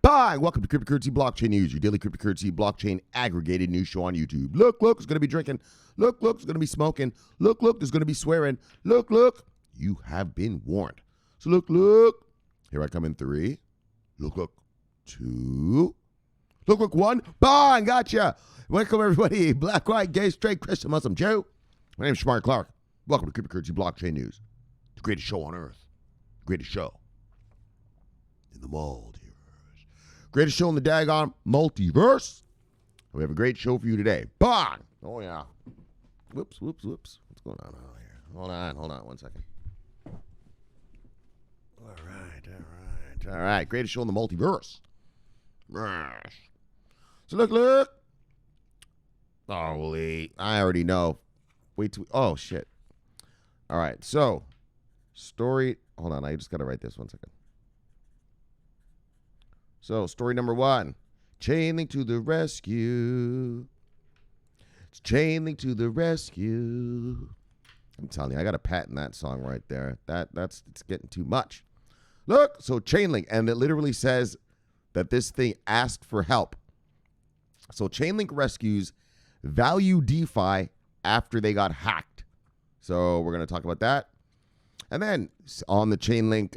Bye. Welcome to Cryptocurrency Blockchain News, your daily cryptocurrency blockchain aggregated news show on YouTube. Look, it's going to be drinking. Look, it's going to be smoking. Look, there's going to be swearing. Look, you have been warned. So look. Here I come in 3. Look, 2. Look, 1. Bang, gotcha. Welcome, everybody. Black, white, gay, straight, Christian, Muslim, Jew. My name is Shomari Clarke. Welcome to Cryptocurrency Blockchain News, the greatest show on earth, the greatest show in the multiverse. Greatest show in the daggone multiverse. We have a great show for you today. Bang! Oh, yeah. Whoops. What's going on out here? Hold on 1 second. All right. Greatest show in the multiverse. So look. Holy, I already know. Oh, shit. All right, so story. Hold on, I just got to write this 1 second. So, story number 1, Chainlink to the rescue. It's Chainlink to the rescue. I'm telling you, I got to patent that song right there. It's getting too much. Look, so Chainlink, and it literally says that this thing asked for help. So Chainlink rescues Value DeFi after they got hacked. So we're going to talk about that. And then on the Chainlink,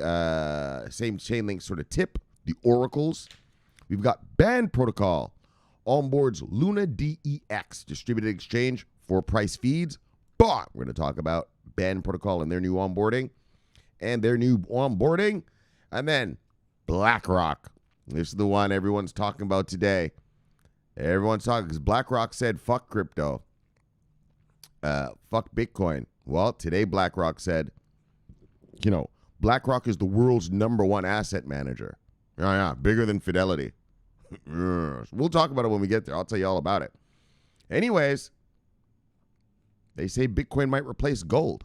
same Chainlink sort of tip, the oracles, we've got Band Protocol onboards LunaDex distributed exchange for price feeds. But we're going to talk about Band Protocol and their new onboarding. And then Blackrock. This is the one everyone's talking about today. Everyone's talking because Blackrock said, fuck crypto. Fuck Bitcoin. Well, today Blackrock said, BlackRock is the world's #1 asset manager. Yeah, bigger than Fidelity. We'll talk about it when we get there. I'll tell you all about it. Anyways, they say Bitcoin might replace gold.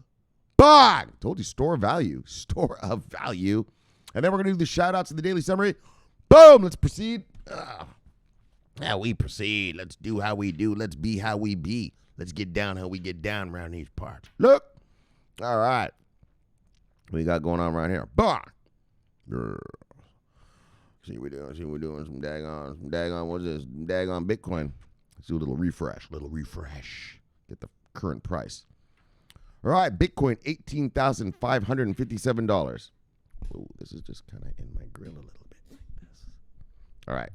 Bang! Told you, store of value. And then we're going to do the shout-outs in the daily summary. Boom! Let's proceed. How we proceed. Let's do how we do. Let's be how we be. Let's get down how we get down around these parts. Look. All right. What we got going on right here? Bah. See what we're doing. Some daggone, what's this? Daggone Bitcoin. Let's do a little refresh. Get the current price. All right. Bitcoin, $18,557. Oh, this is just kind of in my grill a little bit like this. All right.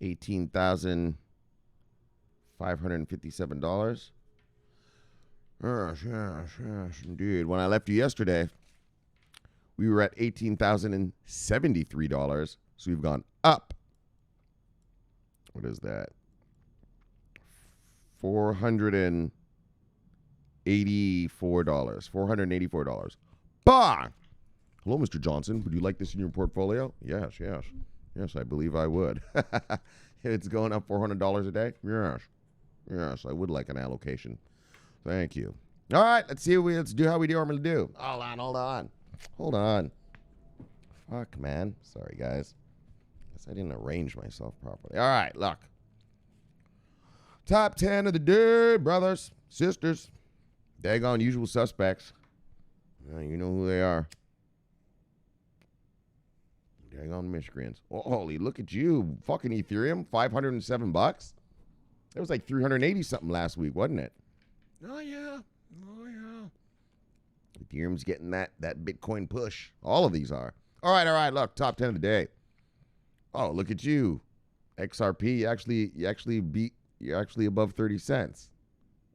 $18,557. Yes, indeed. When I left you yesterday, we were at $18,073. So we've gone up. What is that? $484. $484. Bah! Hello, Mr. Johnson. Would you like this in your portfolio? Yes, I believe I would. It's going up $400 a day? Yes, I would like an allocation. Thank you. All right, let's do how we do. I'm going to do. Hold on. Fuck, man. Sorry, guys. Guess I didn't arrange myself properly. All right, look. Top 10 of the day, brothers, sisters, daggone usual suspects. You know who they are. Daggone miscreants. Holy, look at you. Fucking Ethereum, $507. It was like 380 something last week, wasn't it? Oh yeah. Ethereum's getting that Bitcoin push. All of these are. All right. Look, top 10 of the day. Oh, look at you. XRP, you're actually above 30 cents.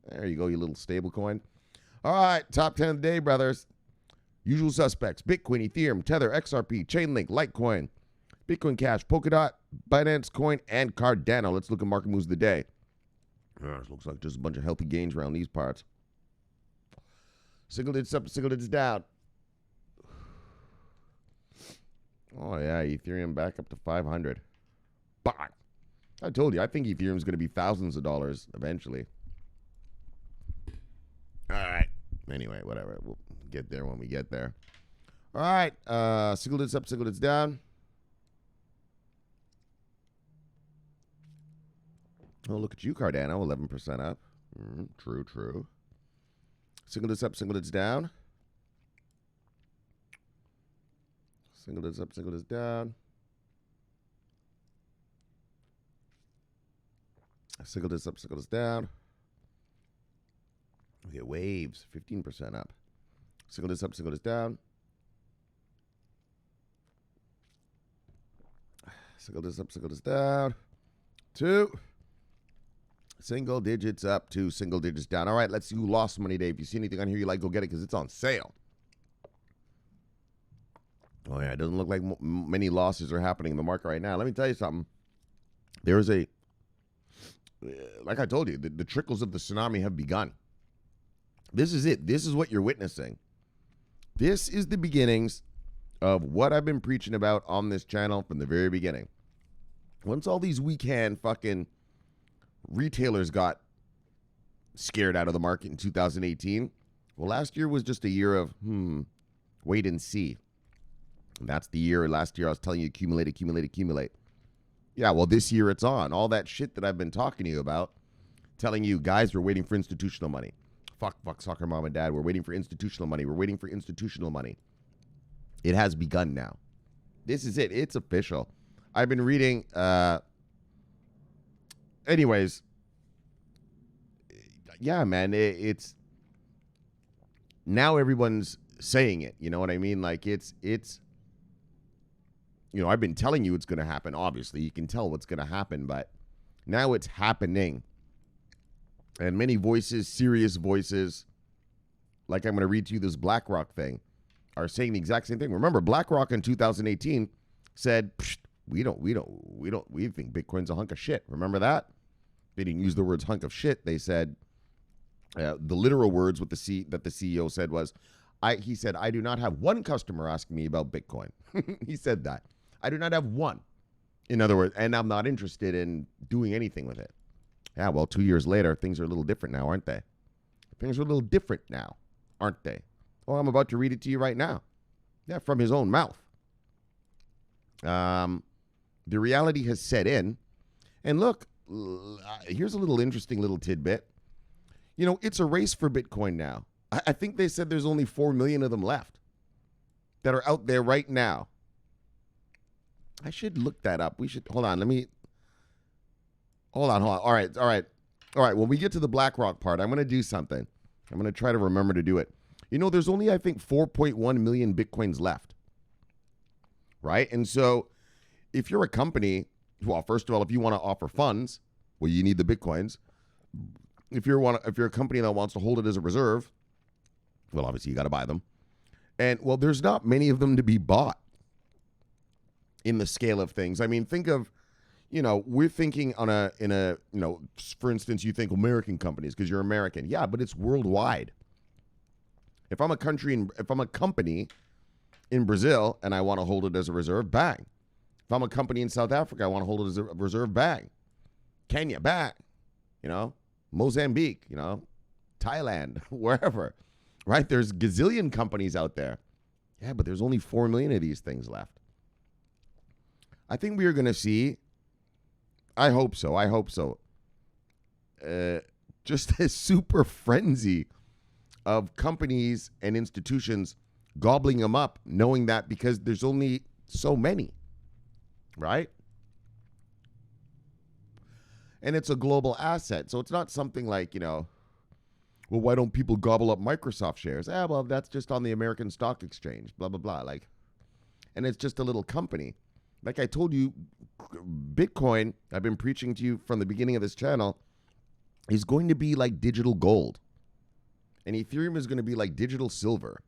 There you go, you little stable coin. All right, top 10 of the day, brothers. Usual suspects: Bitcoin, Ethereum, Tether, XRP, Chainlink, Litecoin, Bitcoin Cash, Polkadot, Binance Coin, and Cardano. Let's look at market moves of the day. It looks like just a bunch of healthy gains around these parts. Single digits up, single digits down. Oh, yeah, Ethereum back up to 500. Bah! I told you, I think Ethereum's going to be thousands of dollars eventually. All right. Anyway, whatever. We'll get there when we get there. All right. Single digits up, single digits down. Oh, look at you, Cardano, 11% up. True. Single digits up, single digits down. Single digits up, single digits down. Sickle this up, sickle this down. Okay, waves, 15% up. Sickle this up, sickle this down. Sickle this up, sickle this down. 2. Single digits up, 2 single digits down. All right, let's see who lost money today. If you see anything on here you like, go get it because it's on sale. Oh, yeah, it doesn't look like many losses are happening in the market right now. Let me tell you something. There is like I told you, the trickles of the tsunami have begun. This is it. This is what you're witnessing. This is the beginnings of what I've been preaching about on this channel from the very beginning. Once all these weak-hand fucking retailers got scared out of the market in 2018, well, last year was just a year of, wait and see. And that's the year, last year I was telling you, accumulate, accumulate, accumulate. Yeah, well, this year it's on. All that shit that I've been talking to you about, telling you, guys, we're waiting for institutional money. Fuck, soccer mom and dad, we're waiting for institutional money. We're waiting for institutional money. It has begun now. This is it. It's official. I've been reading, anyways, yeah, man, it's, now everyone's saying it, you know what I mean? Like, it's, you know, I've been telling you it's going to happen. Obviously, you can tell what's going to happen, but now it's happening. And many voices, serious voices, like I'm going to read to you this Blackrock thing, are saying the exact same thing. Remember, Blackrock in 2018 said, we think Bitcoin's a hunk of shit. Remember that? They didn't use the words hunk of shit. They said, the literal words that the CEO said was, he said, I do not have one customer asking me about Bitcoin. He said that. I do not have one. In other words, and I'm not interested in doing anything with it. Yeah, well, 2 years later, things are a little different now, aren't they? Things are a little different now, aren't they? Oh, I'm about to read it to you right now. Yeah, from his own mouth. The reality has set in. And look, here's a little interesting little tidbit. You know, it's a race for Bitcoin now. I think they said there's only 4 million of them left that are out there right now. I should look that up. We should, hold on. Hold on. All right. When we get to the Blackrock part, I'm going to do something. I'm going to try to remember to do it. You know, there's only, I think, 4.1 million Bitcoins left. Right? And so if you're a company, well, first of all, if you want to offer funds, well, you need the Bitcoins. If you're a company that wants to hold it as a reserve, well, obviously you got to buy them. And, well, there's not many of them to be bought in the scale of things. I mean, think of, you know, we're thinking you know, for instance, you think American companies because you're American. Yeah, but it's worldwide. If I'm a company in Brazil and I want to hold it as a reserve, bang. If I'm a company in South Africa, I want to hold it as a reserve, bang. Kenya, bang. You know, Mozambique, you know, Thailand, wherever. Right? There's gazillion companies out there. Yeah, but there's only 4 million of these things left. I think we are going to see, I hope so, just a super frenzy of companies and institutions gobbling them up, knowing that because there's only so many, right? And it's a global asset. So it's not something like, you know, well, why don't people gobble up Microsoft shares? Well, that's just on the American Stock Exchange, blah, blah, blah. Like, and it's just a little company. Like I told you, Bitcoin, I've been preaching to you from the beginning of this channel, is going to be like digital gold. And Ethereum is going to be like digital silver.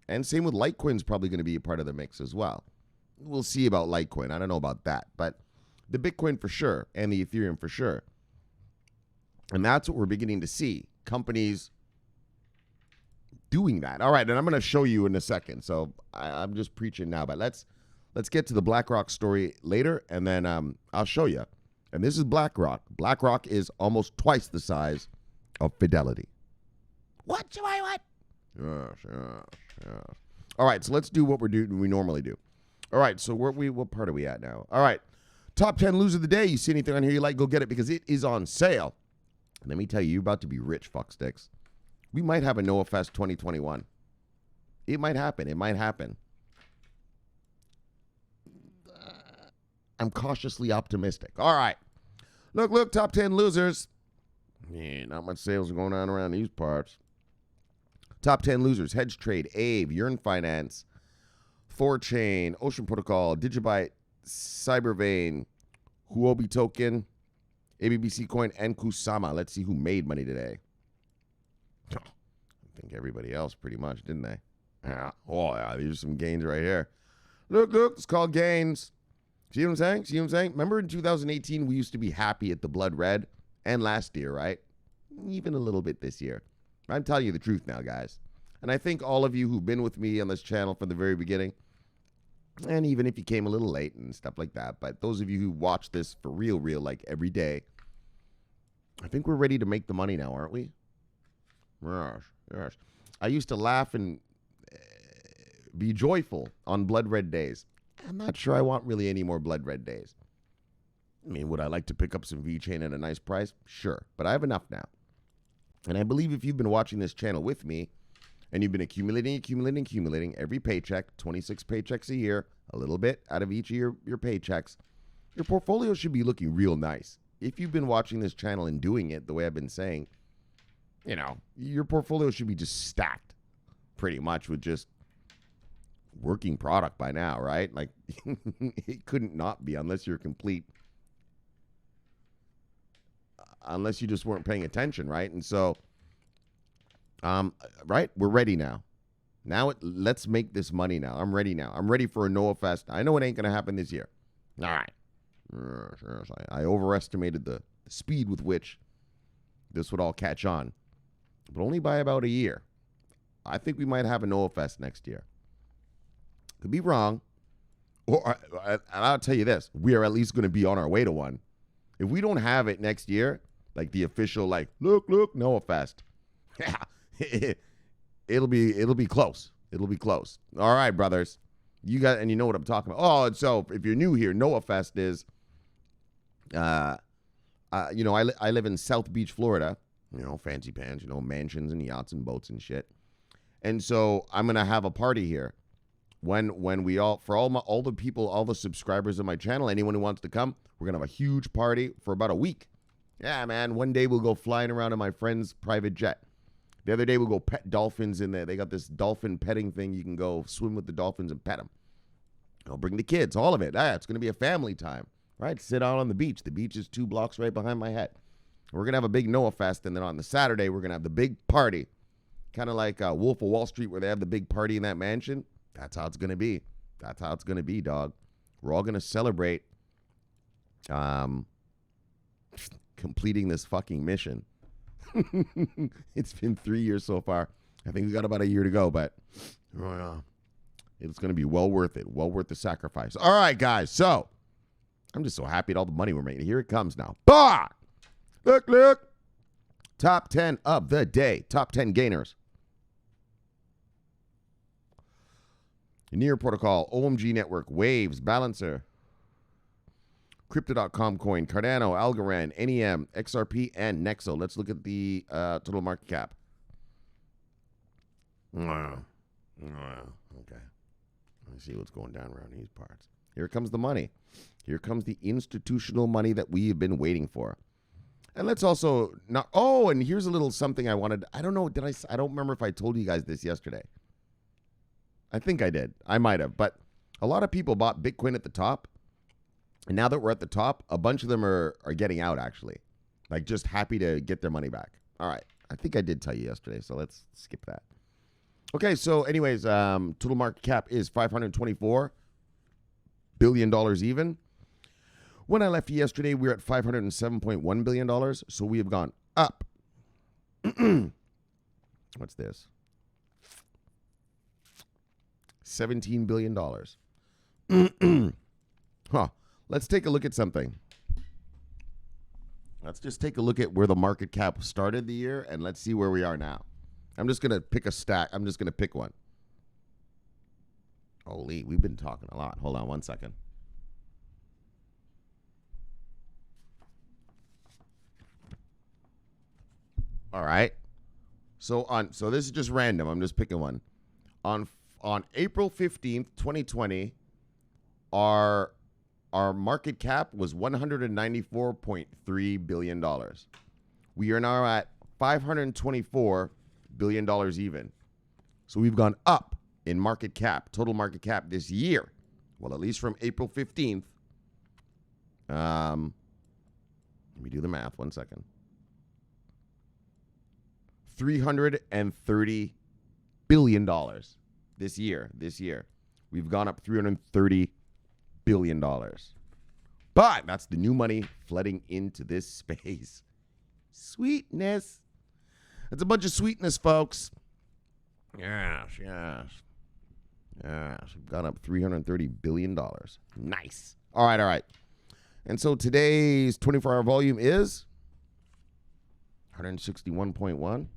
And same with Litecoin's probably going to be a part of the mix as well. We'll see about Litecoin. I don't know about that. But the Bitcoin for sure and the Ethereum for sure. And that's what we're beginning to see. Companies doing that. All right, and I'm going to show you in a second. So I'm just preaching now. But let's get to the Blackrock story later, and then I'll show you. And this is Blackrock. Blackrock is almost twice the size of Fidelity. What do I want? Yes. All right, so let's do what we normally do. All right, so what part are we at now? All right, top 10 loser of the day. You see anything on here you like, go get it because it is on sale. And let me tell you, you're about to be rich, fucksticks. We might have a Noah Fest 2021. It might happen. I'm cautiously optimistic. All right. Look, top 10 losers. Yeah, not much sales going on around these parts. Top 10 losers. Hedge Trade, Aave, Yearn Finance, 4Chain, Ocean Protocol, Digibyte, Cybervein, Huobi Token, ABBC Coin, and Kusama. Let's see who made money today. I think everybody else pretty much, didn't they? Yeah. Oh, yeah, these are some gains right here. Look, it's called gains. See what I'm saying? Remember in 2018, we used to be happy at the blood red, and last year, right? Even a little bit this year. I'm telling you the truth now, guys. And I think all of you who've been with me on this channel from the very beginning, and even if you came a little late and stuff like that, but those of you who watch this for real, like every day, I think we're ready to make the money now, aren't we? Yes. I used to laugh and be joyful on blood red days. I'm not sure I want really any more blood red days. I mean, would I like to pick up some VeChain at a nice price? Sure, but I have enough now. And I believe if you've been watching this channel with me and you've been accumulating every paycheck, 26 paychecks a year, a little bit out of each of your paychecks, your portfolio should be looking real nice. If you've been watching this channel and doing it the way I've been saying, you know, your portfolio should be just stacked pretty much with just working product by now, right? Like it couldn't not be unless you're complete. Unless you just weren't paying attention, right? And so, right, we're ready now. Let's make this money now. I'm ready now. I'm ready for a Noah Fest. I know it ain't going to happen this year. All right. I overestimated the speed with which this would all catch on, but only by about a year. I think we might have a Noah Fest next year. Could be wrong. Or I'll tell you this. We are at least going to be on our way to one. If we don't have it next year, like the official, like, look, Noah Fest. It'll be close. It'll be close. All right, brothers. You got, and you know what I'm talking about. Oh, and so if you're new here, Noah Fest is, I live in South Beach, Florida. You know, fancy pants, you know, mansions and yachts and boats and shit. And so I'm gonna have a party here. When we all the people, all the subscribers of my channel, anyone who wants to come, we're gonna have a huge party for about a week. Yeah, man. One day we'll go flying around in my friend's private jet. The other day we'll go pet dolphins in there. They got this dolphin petting thing. You can go swim with the dolphins and pet them. I'll bring the kids, all of it. It's gonna be a family time, right? Sit out on the beach. The beach is 2 blocks right behind my head. We're gonna have a big Noah Fest, and then on the Saturday we're gonna have the big party, kind of like Wolf of Wall Street, where they have the big party in that mansion. That's how it's going to be. That's how it's going to be, dog. We're all going to celebrate completing this fucking mission. It's been 3 years so far. I think we got about a year to go, but it's going to be well worth it. Well worth the sacrifice. All right, guys. So I'm just so happy at all the money we're making. Here it comes now. Bah! Look. Top 10 of the day. Top 10 gainers. Near Protocol, OMG Network, Waves, Balancer, Crypto.com Coin, Cardano, Algorand, NEM, XRP, and Nexo. Let's look at the total market cap. Okay. Let's see what's going down around these parts. Here comes the money. Here comes the institutional money that we have been waiting for. And let's also not. Oh, and here's a little something I wanted. I don't know. I don't remember if I told you guys this yesterday. I think I did. I might have. But a lot of people bought Bitcoin at the top. And now that we're at the top, a bunch of them are getting out, actually. Like, just happy to get their money back. All right. I think I did tell you yesterday, so let's skip that. Okay, so anyways, total market cap is $524 billion even. When I left yesterday, we were at $507.1 billion, so we have gone up. What's this? $17 billion. Let's take a look at something. Let's just take a look at where the market cap started the year, and let's see where we are now. I'm just going to pick a stack. I'm just going to pick one. Holy, we've been talking a lot. Hold on one second. All right. So this is just random. I'm just picking one. On April 15th, 2020, our our market cap was $194.3 billion. We are now at $524 billion even. So we've gone up in market cap, total market cap this year. Well, at least from April 15th. Let me do the math. 1 second. $330 billion this year. We've gone up $330 billion. But that's the new money flooding into this space. Sweetness. That's a bunch of sweetness, folks. Yes. We've gone up $330 billion. Nice. All right. And so today's 24-hour volume is 161.1.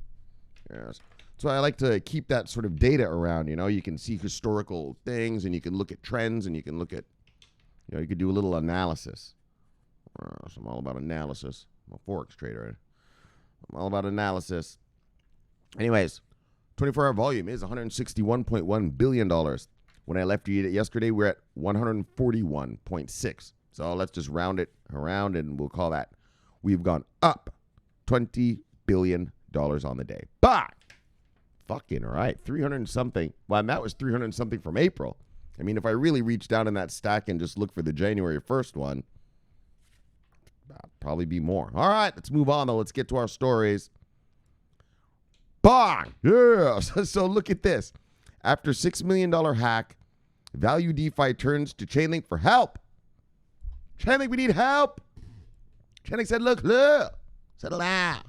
Yes. So I like to keep that sort of data around, You can see historical things, and you can look at trends, and you can look at, you could do a little analysis. So I'm all about analysis. I'm a Forex trader. I'm all about analysis. Anyways, 24-hour volume is $161.1 billion. When I left you yesterday, we're at 141.6. So let's just round it around, and we'll call that. We've gone up $20 billion on the day. But fucking right, 300 and something. Well, and that was 300 and something from April. I mean, if I really reach down in that stack and just look for the January 1st one, that'll probably be more. All right, let's move on, though. Let's get to our stories. Bang! Yeah! So look at this. After $6 million hack, Value DeFi turns to Chainlink for help. Chainlink, we need help. Chainlink said, look, settle down.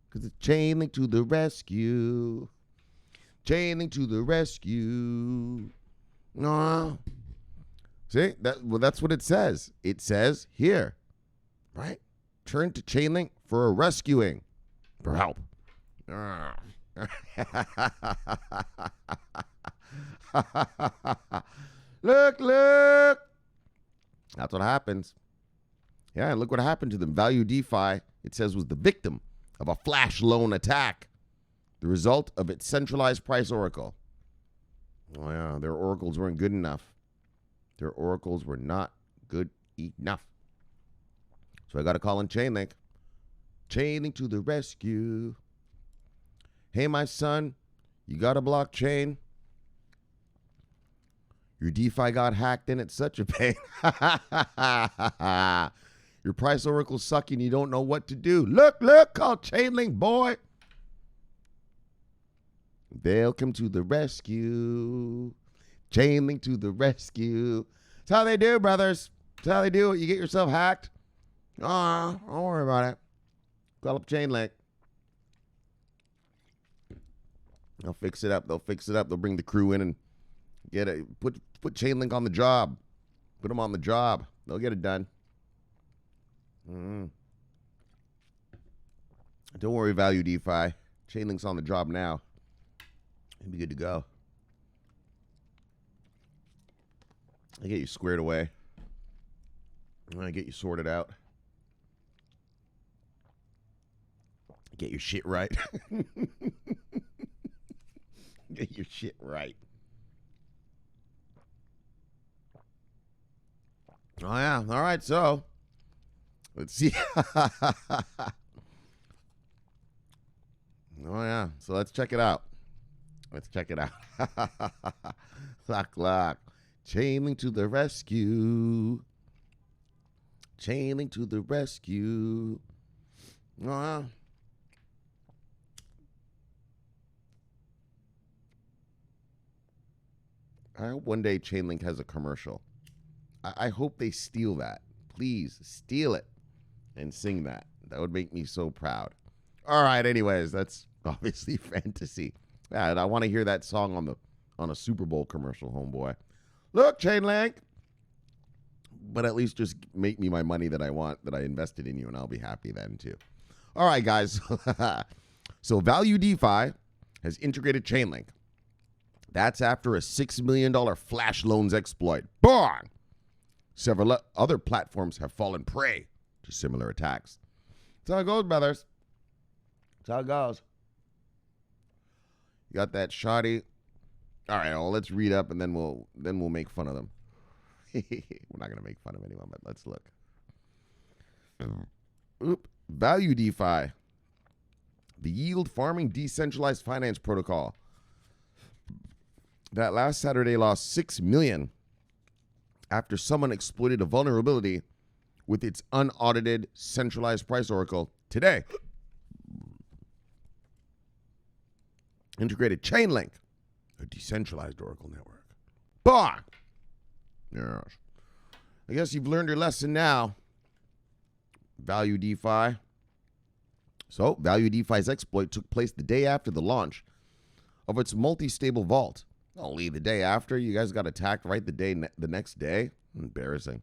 Because it's Chainlink to the rescue. Chainlink to the rescue. No. See, that's what it says. It says here, right? Turn to Chainlink for a rescuing, for help. Look. That's what happens. Yeah, and look what happened to them. Value DeFi, it says, was the victim of a flash loan attack. The result of its centralized price oracle. Oh, yeah, their oracles weren't good enough. Their oracles were not good enough. So I got to call in Chainlink. Chainlink to the rescue. Hey, my son, you got a blockchain? Your DeFi got hacked and it's such a pain. Your price oracle's sucking. You don't know what to do. Look, call Chainlink, boy. They'll come to the rescue. Chainlink to the rescue. That's how they do, brothers. That's how they do it. You get yourself hacked. Oh, don't worry about it. Call up Chainlink. They'll fix it up. They'll bring the crew in and get it. Put Chainlink on the job. Put them on the job. They'll get it done. Don't worry, Value DeFi. Chainlink's on the job now. It'll be good to go. I get you squared away. I get you sorted out. Get your shit right. Get your shit right. Oh, yeah. All right, so let's see. Oh, yeah. So let's check it out. Blackrock. Chainlink to the rescue. Chainlink to the rescue. Oh, yeah. I hope one day Chainlink has a commercial. I hope they steal that. Please, steal it and sing that. That would make me so proud. All right, anyways, that's obviously fantasy. Yeah, and I want to hear that song on a Super Bowl commercial, homeboy. Look, Chainlink. But at least just make me my money that I want, that I invested in you, and I'll be happy then, too. All right, guys. So Value DeFi has integrated Chainlink. That's after a $6 million flash loans exploit. Bang! Several other platforms have fallen prey to similar attacks. That's how it goes, brothers. That's how it goes. You got that shoddy. All right, well, let's read up, and then we'll make fun of them. We're not going to make fun of anyone, but let's look. Value DeFi. The yield farming decentralized finance protocol that last Saturday lost $6 million after someone exploited a vulnerability with its unaudited centralized price oracle today. Integrated Chainlink, a decentralized oracle network. Bah! Yes. I guess you've learned your lesson now. Value DeFi. So, Value DeFi's exploit took place the day after the launch of its multi-stable vault. Only the day after, you guys got attacked right the next day. Embarrassing.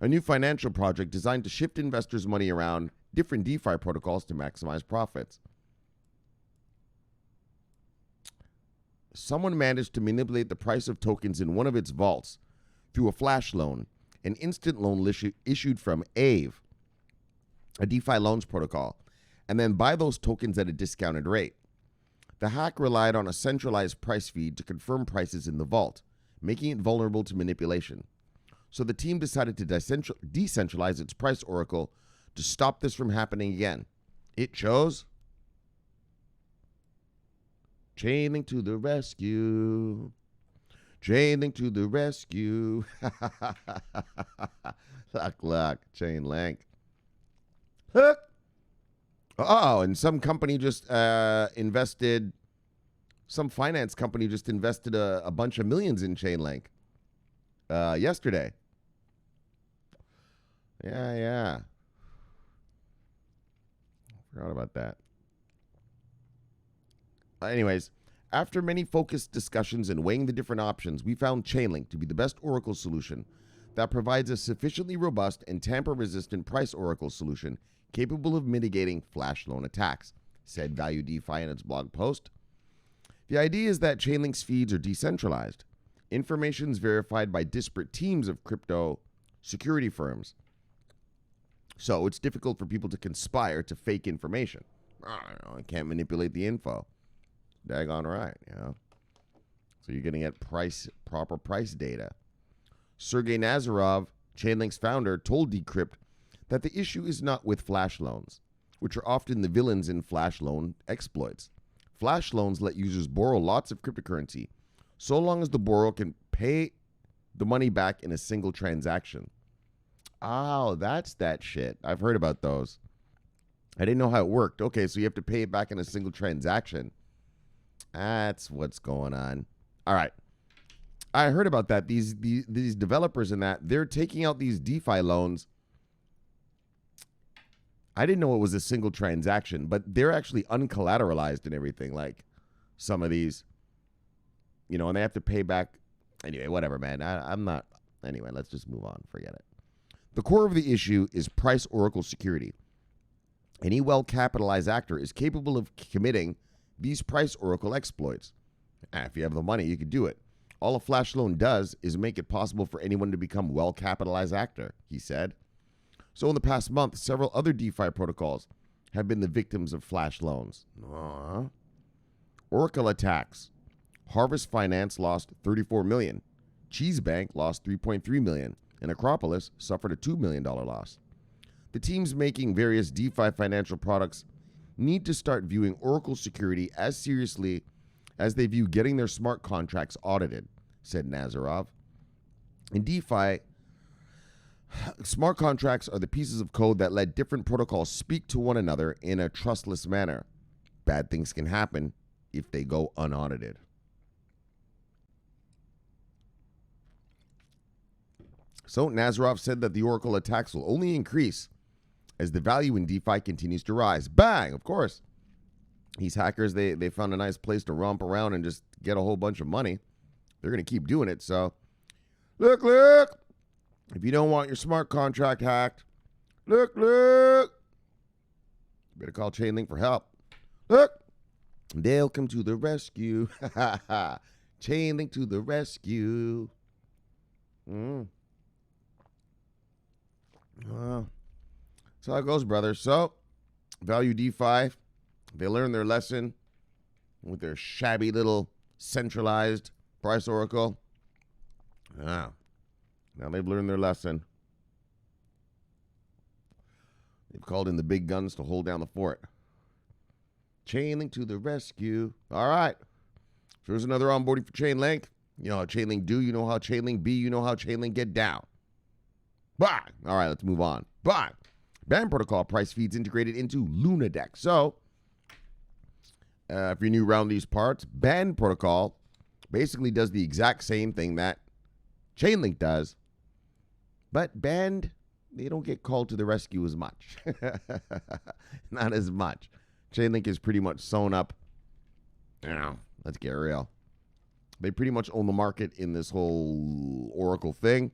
A new financial project designed to shift investors' money around different DeFi protocols to maximize profits. Someone managed to manipulate the price of tokens in one of its vaults through a flash loan, an instant loan issued from Ave, a DeFi loans protocol, and then buy those tokens at a discounted rate. The hack relied on a centralized price feed to confirm prices in the vault, making it vulnerable to manipulation. So the team decided to decentralize its price oracle to stop this from happening again. It chose Chainlink to the rescue. Chainlink to the rescue. Luck, Chainlink. Hook. Oh, and some company just invested, some finance company just invested a bunch of millions in Chainlink yesterday. Yeah. Forgot about that. Anyways, after many focused discussions and weighing the different options, we found Chainlink to be the best oracle solution that provides a sufficiently robust and tamper-resistant price oracle solution capable of mitigating flash loan attacks, said Value DeFi in its blog post. The idea is that Chainlink's feeds are decentralized. Information is verified by disparate teams of crypto security firms. So it's difficult for people to conspire to fake information. I can't manipulate the info. Daggone right, you know. So you're going to get proper price data. Sergey Nazarov, Chainlink's founder, told Decrypt that the issue is not with flash loans, which are often the villains in flash loan exploits. Flash loans let users borrow lots of cryptocurrency, so long as the borrower can pay the money back in a single transaction. Oh, that's that shit. I've heard about those. I didn't know how it worked. Okay, so you have to pay it back in a single transaction. That's what's going on. All right. I heard about that. These developers and that, they're taking out these DeFi loans. I didn't know it was a single transaction, but they're actually uncollateralized and everything, like some of these, you know, and they have to pay back. Anyway, whatever, man. I'm not. Anyway, let's just move on. Forget it. The core of the issue is price oracle security. Any well-capitalized actor is capable of committing these price oracle exploits. If you have the money, you could do it. All a flash loan does is make it possible for anyone to become well-capitalized actor, he said. So in the past month, several other DeFi protocols have been the victims of flash loans. Oracle attacks. Harvest Finance lost $34 million. Cheese Bank lost $3.3 million. And Acropolis suffered a $2 million loss. The teams making various DeFi financial products need to start viewing Oracle security as seriously as they view getting their smart contracts audited, said Nazarov. In DeFi, smart contracts are the pieces of code that let different protocols speak to one another in a trustless manner. Bad things can happen if they go unaudited. So Nazarov said that the Oracle attacks will only increase as the value in DeFi continues to rise. Bang! Of course. These hackers, they found a nice place to romp around and just get a whole bunch of money. They're going to keep doing it. So, look. If you don't want your smart contract hacked, look. You better call Chainlink for help. Look. They'll come to the rescue. Chainlink to the rescue. That's how it goes, brother. So, Value DeFi, they learned their lesson with their shabby little centralized price oracle. Now they've learned their lesson. They've called in the big guns to hold down the fort. Chainlink to the rescue. All right. So there's another onboarding for Chainlink. You know how Chainlink do. You know how Chainlink be. You know how Chainlink get down. Bye. All right, let's move on. Bye. BAN protocol price feeds integrated into LunaDex. So if you're new around these parts, BAN protocol basically does the exact same thing that Chainlink does. But BAN, they don't get called to the rescue as much. Not as much. Chainlink is pretty much sewn up. Let's get real. They pretty much own the market in this whole Oracle thing.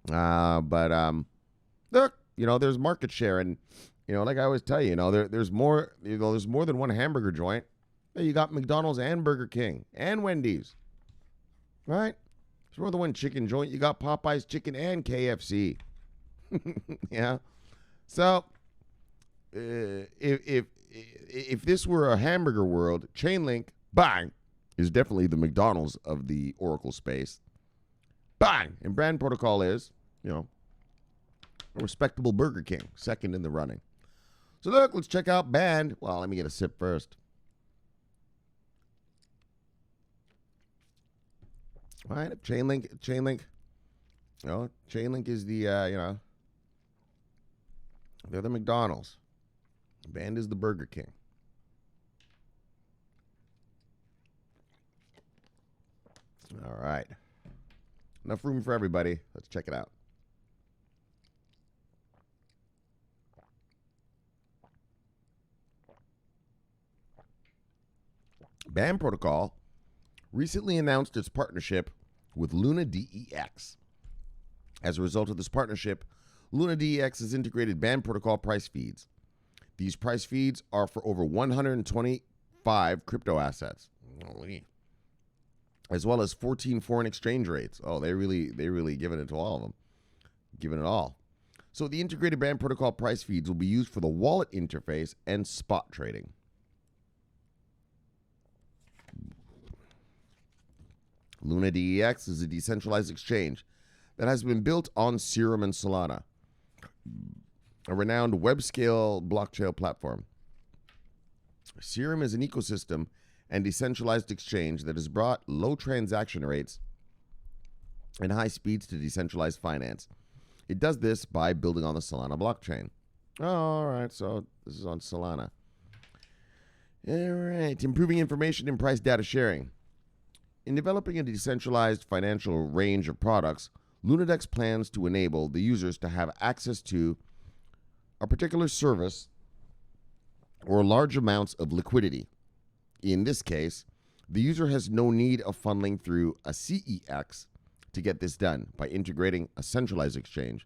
But look, there's market share, and like I always tell you, there's more. There's more than one hamburger joint. You got McDonald's and Burger King and Wendy's, right? There's more than one chicken joint. You got Popeye's chicken and KFC. Yeah. So if this were a hamburger world, Chainlink, bang, is definitely the McDonald's of the Oracle space. Bang! And BAN protocol is, a respectable Burger King, second in the running. So look, let's check out BAN. Well, let me get a sip first. All right, Chainlink, Chainlink is the, they're the McDonald's. BAN is the Burger King. All right. Enough room for everybody. Let's check it out. BAN protocol recently announced its partnership with LunaDex. As a result of this partnership, LunaDex has integrated BAN protocol price feeds. These price feeds are for over 125 crypto assets, as well as 14 foreign exchange rates. Oh, they really giving it to all of them, giving it all. So the integrated BAN protocol price feeds will be used for the wallet interface and spot trading. LunaDex is a decentralized exchange that has been built on Serum and Solana, a renowned web-scale blockchain platform. Serum is an ecosystem and decentralized exchange that has brought low transaction rates and high speeds to decentralized finance. It does this by building on the Solana blockchain. Oh, all right, so this is on Solana. All right, improving information and price data sharing. In developing a decentralized financial range of products, LunaDex plans to enable the users to have access to a particular service or large amounts of liquidity. In this case, the user has no need of funneling through a CEX to get this done by integrating a centralized exchange.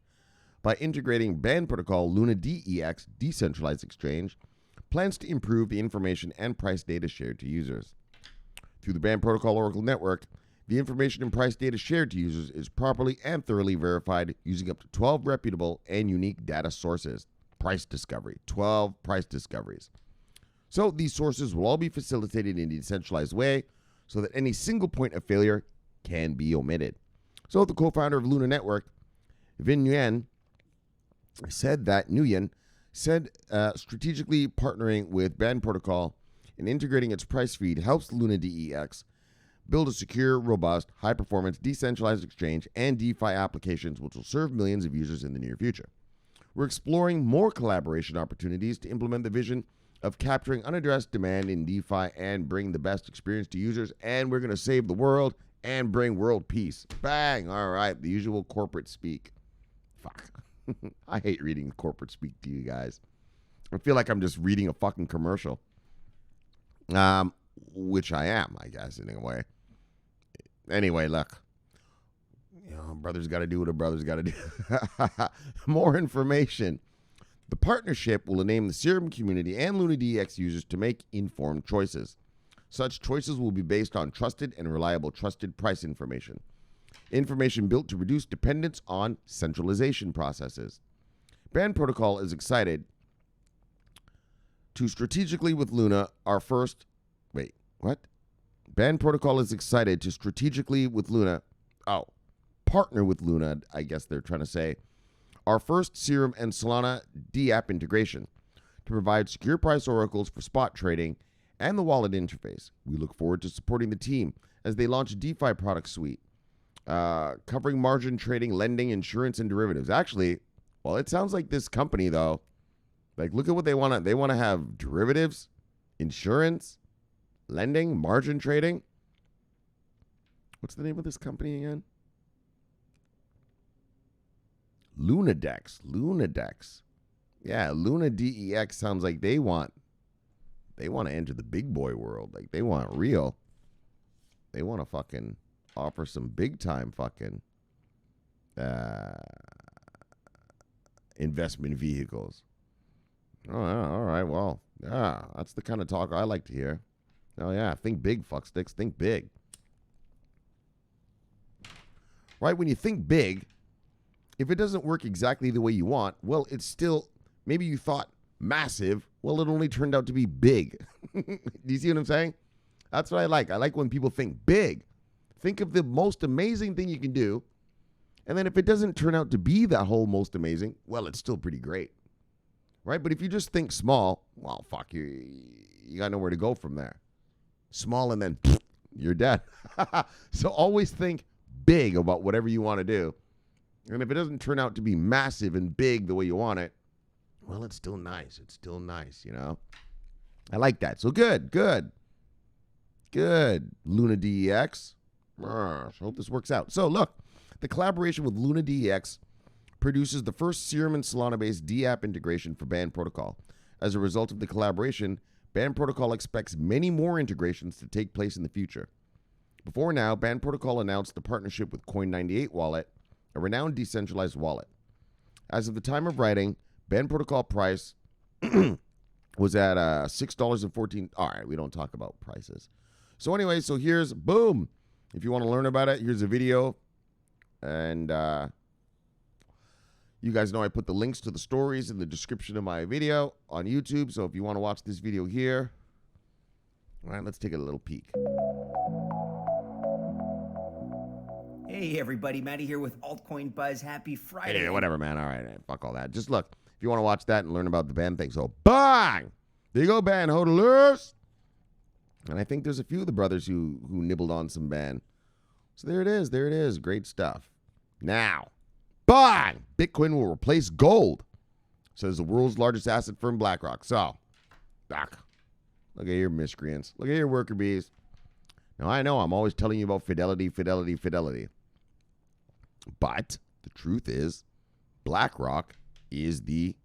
By integrating BAN protocol, LunaDex, decentralized exchange, plans to improve the information and price data shared to users. Through the BAN protocol Oracle network, the information and price data shared to users is properly and thoroughly verified using up to 12 reputable and unique data sources. Price discovery, 12 price discoveries. So these sources will all be facilitated in a decentralized way so that any single point of failure can be omitted. So the co-founder of Luna Network, Vin Nguyen, said strategically partnering with BAN protocol and integrating its price feed helps LunaDex build a secure, robust, high-performance, decentralized exchange and DeFi applications which will serve millions of users in the near future. We're exploring more collaboration opportunities to implement the vision of capturing unaddressed demand in DeFi and bring the best experience to users, and we're going to save the world and bring world peace. Bang! All right, the usual corporate speak. Fuck. I hate reading corporate speak to you guys. I feel like I'm just reading a fucking commercial. Which I am, I guess, in a way. Anyway, look. Brothers got to do what a brother's got to do. More information. The partnership will enable the Serum community and LunaDex users to make informed choices. Such choices will be based on trusted and reliable trusted price information. Information built to reduce dependence on centralization processes. BAN protocol is excited to strategically with Luna our first... BAN protocol is excited to strategically with Luna... partner with Luna, I guess they're trying to say, our first Serum and Solana DApp integration to provide secure price oracles for spot trading and the wallet interface. We look forward to supporting the team as they launch a DeFi product suite, covering margin trading, lending, insurance, and derivatives. Actually, well, it sounds like this company, though, like, look at what they want to. They want to have derivatives, insurance, lending, margin trading. What's the name of this company again? LunaDex. LunaDex. Yeah, LunaDex sounds like they want to enter the big boy world. Like, they want real. They want to fucking offer some big time fucking investment vehicles. Oh, yeah, all right. Well, yeah, that's the kind of talk I like to hear. Oh, yeah. Think big, fucksticks. Think big. Right? When you think big, if it doesn't work exactly the way you want, well, it's still, maybe you thought massive. Well, it only turned out to be big. Do you see what I'm saying? That's what I like. I like when people think big. Think of the most amazing thing you can do. And then if it doesn't turn out to be that whole most amazing, well, it's still pretty great. Right? But if you just think small, well, fuck, you got nowhere to go from there. Small and then you're dead. So always think big about whatever you want to do. And if it doesn't turn out to be massive and big the way you want it, well, it's still nice. It's still nice, you know? I like that. So good. LunaDex. I hope this works out. So look, the collaboration with LunaDex produces the first Serum and Solana-based DApp integration for Band Protocol. As a result of the collaboration, Band Protocol expects many more integrations to take place in the future. Before now, Band Protocol announced the partnership with Coin98 Wallet, a renowned decentralized wallet. As of the time of writing, Band Protocol price was at $6.14. All right, we don't talk about prices. So anyway, so here's, boom. If you want to learn about it, here's a video. And you guys know I put the links to the stories in the description of my video on YouTube. So if you want to watch this video here, all right, let's take a little peek. Hey everybody, Matty here with Altcoin Buzz. Happy Friday. Hey, whatever, man. All right, fuck all that. Just look, if you want to watch that and learn about the band thing. So bang! There you go, band hodlers. And I think there's a few of the brothers who nibbled on some band. So there it is. There it is. Great stuff. Now, bang! Bitcoin will replace gold, says the world's largest asset firm, Blackrock. So, look at your miscreants. Look at your worker bees. Now, I know I'm always telling you about fidelity. But the truth is, BlackRock is the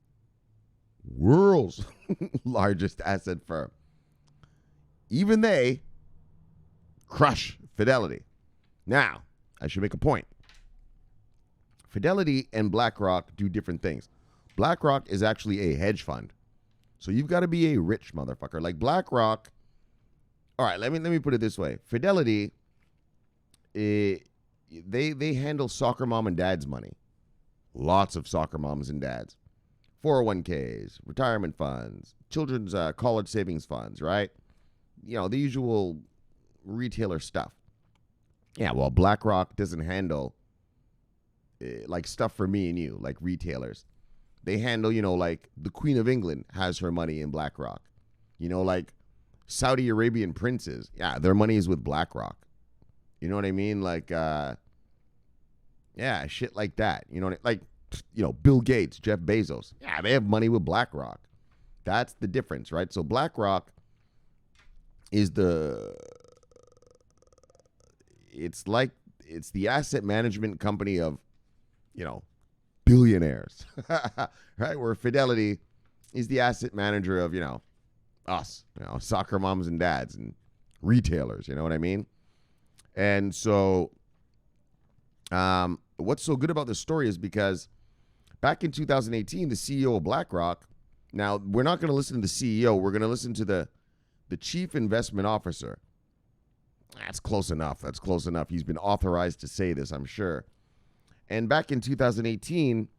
world's largest asset firm. Even they crush Fidelity. Now, I should make a point. Fidelity and BlackRock do different things. BlackRock is actually a hedge fund. So you've got to be a rich motherfucker. Like BlackRock. All right, let me put it this way. Fidelity, they handle soccer mom and dad's money. Lots of soccer moms and dads. 401ks, retirement funds, children's college savings funds, right? You know, the usual retailer stuff. Yeah, well, BlackRock doesn't handle like stuff for me and you, like retailers. They handle, you know, like the Queen of England has her money in BlackRock. You know, like Saudi Arabian princes, yeah, their money is with BlackRock. You know what I mean? Like, yeah, shit like that. You know, like, you know, Bill Gates, Jeff Bezos. Yeah, they have money with BlackRock. That's the difference, right? So BlackRock is it's the asset management company of, you know, billionaires, right? Where Fidelity is the asset manager of, you know, us, you know, soccer moms and dads and retailers, you know what I mean? And so what's so good about this story is because back in 2018, the CEO of BlackRock, now we're not going to listen to the CEO, we're going to listen to the chief investment officer. That's close enough. He's been authorized to say this, I'm sure. And back in 2018,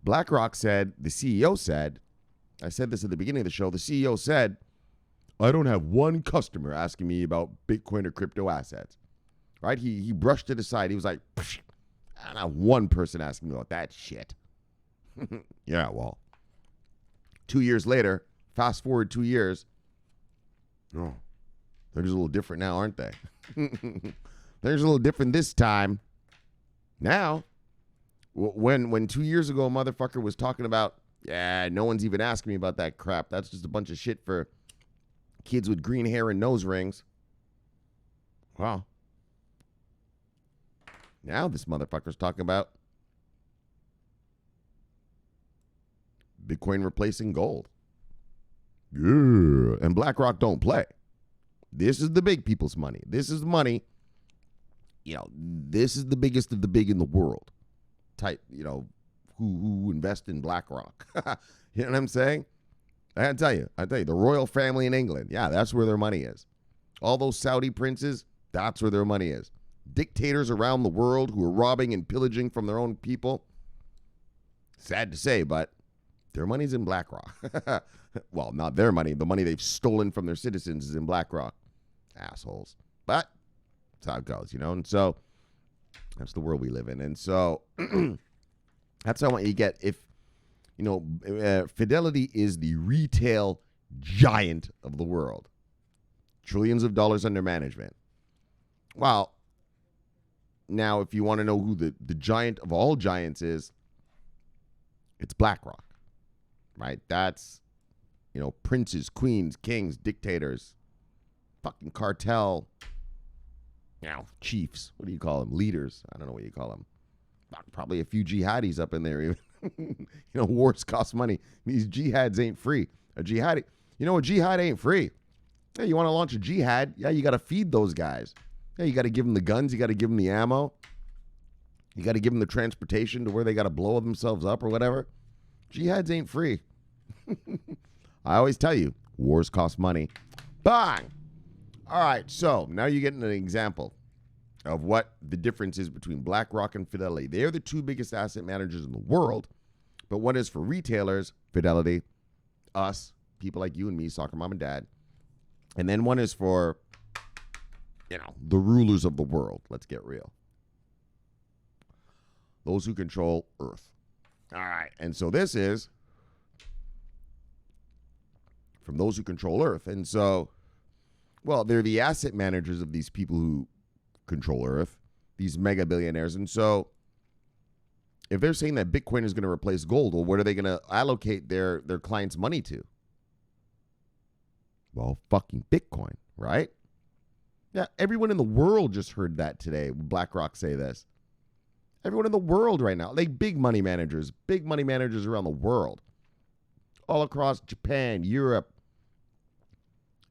BlackRock said, the CEO said, I said this at the beginning of the show, the CEO said, I don't have one customer asking me about Bitcoin or crypto assets. Right? He brushed it aside. He was like, Not one person asking me about that shit. Yeah, well, 2 years later, fast forward 2 years. Oh, they're just a little different now, aren't they? They're just a little different this time. Now, when 2 years ago, a motherfucker was talking about, yeah, no one's even asking me about that crap. That's just a bunch of shit for kids with green hair and nose rings. Wow. Now this motherfucker's talking about Bitcoin replacing gold. Yeah. And BlackRock don't play. This is the big people's money. This is the money. This is the biggest of the big in the world. Type, who invest in BlackRock. You know what I'm saying? I tell you, the royal family in England. Yeah, that's where their money is. All those Saudi princes, that's where their money is. Dictators around the world who are robbing and pillaging from their own people. Sad to say, but their money's in BlackRock. Well, not their money. The money they've stolen from their citizens is in BlackRock. Assholes. But that's how it goes, And so that's the world we live in. And so that's how you get. If, Fidelity is the retail giant of the world. Trillions of dollars under management. Well, now if you want to know who the giant of all giants is, it's BlackRock. Right? That's, princes, queens, kings, dictators, fucking cartel, chiefs. What do you call them? Leaders. I don't know what you call them. Probably a few jihadis up in there. Even. Wars cost money. These jihads ain't free. A jihadi, a jihad ain't free. Yeah, you want to launch a jihad? Yeah, you got to feed those guys. Yeah, you got to give them the guns. You got to give them the ammo. You got to give them the transportation to where they got to blow themselves up or whatever. Jihads ain't free. I always tell you, wars cost money. Bang! All right, so now you're getting an example of what the difference is between BlackRock and Fidelity. They're the two biggest asset managers in the world, but one is for retailers, Fidelity, us, people like you and me, soccer mom and dad, and then one is for, the rulers of the world. Let's get real. Those who control Earth. All right, and so this is from those who control Earth. And so, well, they're the asset managers of these people who control Earth, these mega billionaires. And so if they're saying that Bitcoin is going to replace gold, well, what are they going to allocate their clients' money to? Well, fucking Bitcoin, right? Yeah, everyone in the world just heard that today. BlackRock say this. Everyone in the world right now, like big money managers around the world, all across Japan, Europe,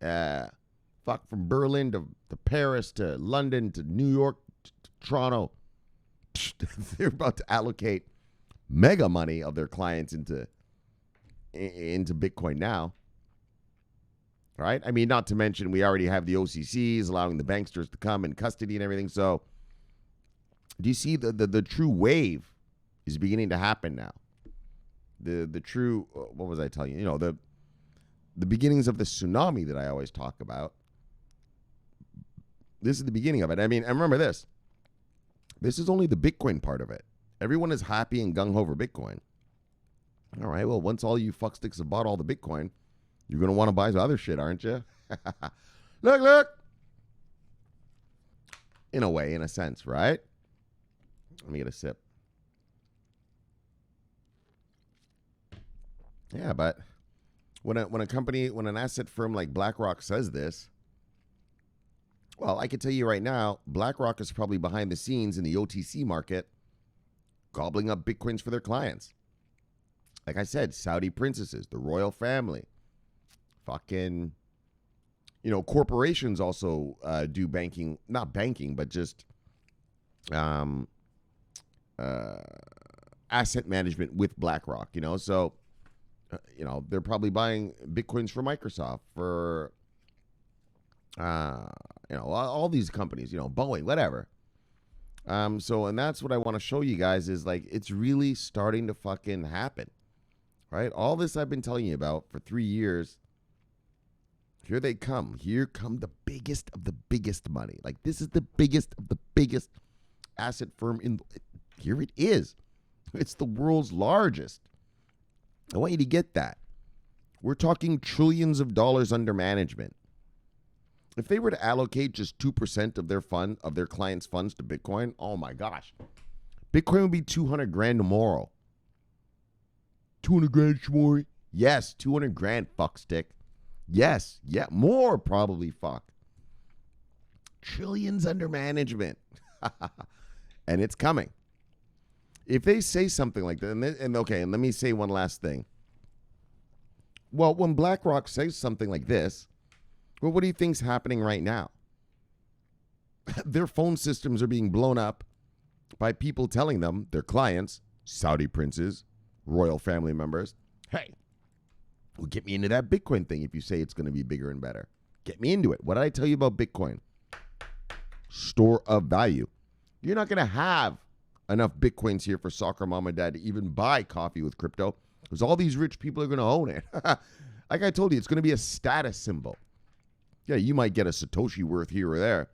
from Berlin to Paris to London to New York to Toronto. They're about to allocate mega money of their clients into Bitcoin now. Right? I mean, not to mention we already have the OCCs allowing the banksters to come in custody and everything. So do you see the true wave is beginning to happen now? The true, what was I telling you? The beginnings of the tsunami that I always talk about. This is the beginning of it. I mean, and remember this. This is only the Bitcoin part of it. Everyone is happy and gung-ho over Bitcoin. All right, well, once all you fucksticks have bought all the Bitcoin, you're going to want to buy some other shit, aren't you? Look. In a way, in a sense, right? Let me get a sip. Yeah, but when an asset firm like BlackRock says this, well, I can tell you right now, BlackRock is probably behind the scenes in the OTC market, gobbling up Bitcoins for their clients. Like I said, Saudi princesses, the royal family, fucking, corporations also do banking, not banking, but just asset management with BlackRock, so, they're probably buying Bitcoins for Microsoft, for, all these companies, Boeing, whatever. So, and that's what I want to show you guys is like, it's really starting to fucking happen, right? All this I've been telling you about for 3 years. Here they come. Here come the biggest of the biggest money. Like, this is the biggest of the biggest asset firm Here it is. It's the world's largest. I want you to get that. We're talking trillions of dollars under management. If they were to allocate just 2% of their clients' funds to Bitcoin, oh my gosh. Bitcoin would be 200 grand tomorrow. 200 grand, Shomari? Yes, 200 grand, fuckstick. Yes, yeah, more probably, fuck. Trillions under management. And it's coming. If they say something like that, and let me say one last thing. Well, when BlackRock says something like this, well, what do you think's happening right now? Their phone systems are being blown up by people telling them, their clients, Saudi princes, royal family members, hey, well, get me into that Bitcoin thing if you say it's going to be bigger and better. Get me into it. What did I tell you about Bitcoin? Store of value. You're not going to have enough Bitcoins here for soccer mom and dad to even buy coffee with crypto because all these rich people are going to own it. Like I told you, it's going to be a status symbol. Yeah, you might get a Satoshi worth here or there.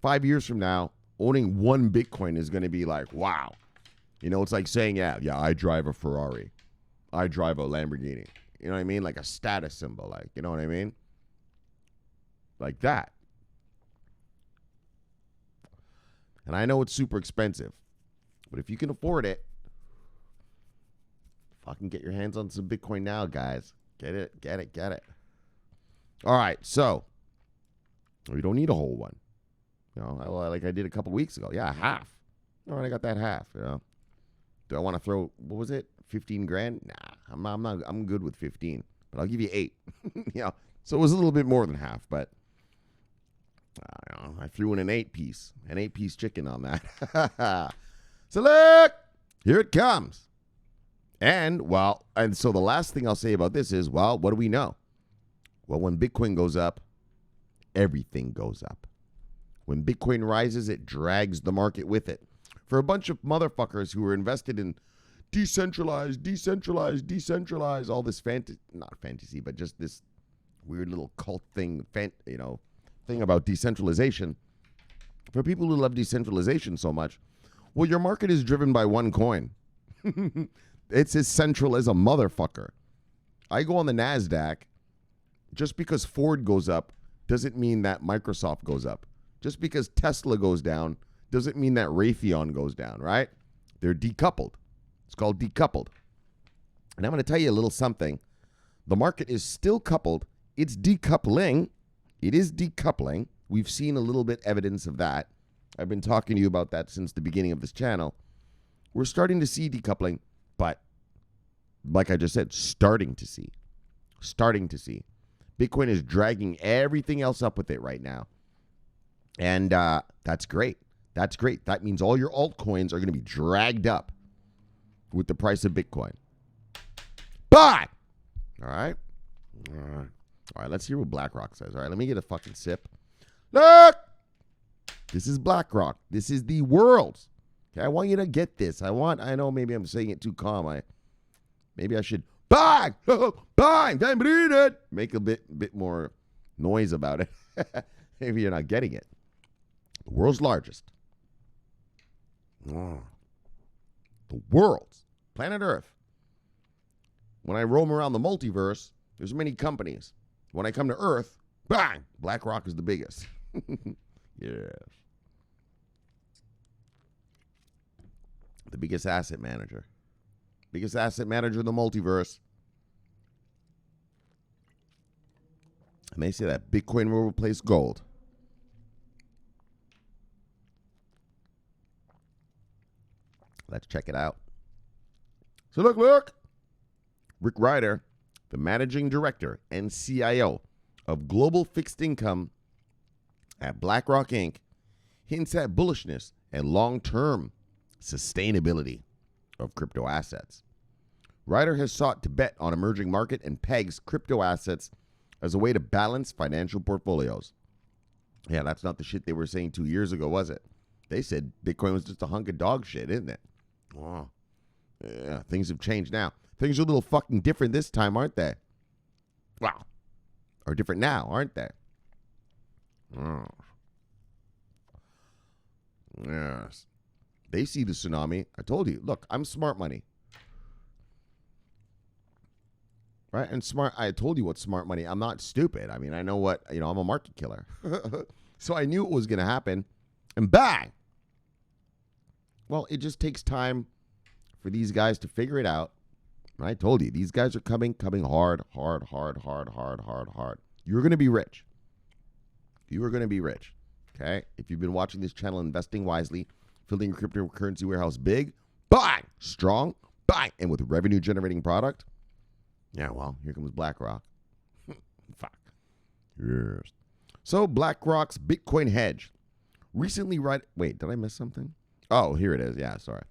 5 years from now, owning one Bitcoin is going to be like, wow. You know, it's like saying, yeah, I drive a Ferrari. I drive a Lamborghini. You know what I mean? Like a status symbol. Like, you know what I mean? Like that. And I know it's super expensive. But if you can afford it, fucking get your hands on some Bitcoin now, guys. Get it. All right, so we don't need a whole one. You know, like I did a couple weeks ago. Yeah, half. All right, I got that half, you know. Do I want to throw, what was it, 15 grand? Nah, I'm good with 15, but I'll give you 8. You know, so it was a little bit more than half, but I threw in an 8-piece chicken on that. So look, here it comes. And so the last thing I'll say about this is, well, what do we know? Well, when Bitcoin goes up, everything goes up. When Bitcoin rises, it drags the market with it. For a bunch of motherfuckers who are invested in decentralized, all this not fantasy, but just this weird little cult thing, thing about decentralization. For people who love decentralization so much, well, your market is driven by one coin. It's as central as a motherfucker. I go on the NASDAQ. Just because Ford goes up doesn't mean that Microsoft goes up. Just because Tesla goes down doesn't mean that Raytheon goes down, right? They're decoupled. It's called decoupled. And I'm going to tell you a little something. The market is still coupled. It's decoupling. It is decoupling. We've seen a little bit evidence of that. I've been talking to you about that since the beginning of this channel. We're starting to see decoupling, but like I just said, starting to see. Bitcoin is dragging everything else up with it right now. And that's great. That means all your altcoins are going to be dragged up with the price of Bitcoin. Buy! All right, let's hear what Blackrock says. All right, let me get a fucking sip. Look! This is Blackrock. This is the world's. Okay, I want you to get this. I know maybe I'm saying it too calm. Maybe I should buy! Buy! Make a bit more noise about it. Maybe you're not getting it. The world's largest. The world's. Planet Earth. When I roam around the multiverse, there's many companies. When I come to Earth, bang! BlackRock is the biggest. Yes. The biggest asset manager. Biggest asset manager in the multiverse. And they say that Bitcoin will replace gold. Let's check it out. So look. Rick Ryder, the managing director and CIO of Global Fixed Income at Blackrock Inc., hints at bullishness and long-term sustainability of crypto assets. Ryder has sought to bet on emerging market and pegs crypto assets as a way to balance financial portfolios. Yeah, that's not the shit they were saying 2 years ago, was it? They said Bitcoin was just a hunk of dog shit, isn't it? Oh, yeah, things have changed now. Things are a little fucking different this time, aren't they? Wow. Or different now, aren't they? Oh. Yes. They see the tsunami. I told you. Look, I'm smart money. Right? And smart, I told you what smart money. I'm not stupid. I mean, I know what, I'm a market killer. So I knew it was going to happen. And bang! Well, it just takes time for these guys to figure it out. And I told you, these guys are coming hard. You're going to be rich. You are going to be rich. Okay? If you've been watching this channel, investing wisely, building your cryptocurrency warehouse big, bang! Strong, bang! And with revenue generating product. Yeah, well, here comes Blackrock. Fuck. Yes. So BlackRock's Bitcoin hedge recently wait, did I miss something? Oh, here it is. Yeah, sorry.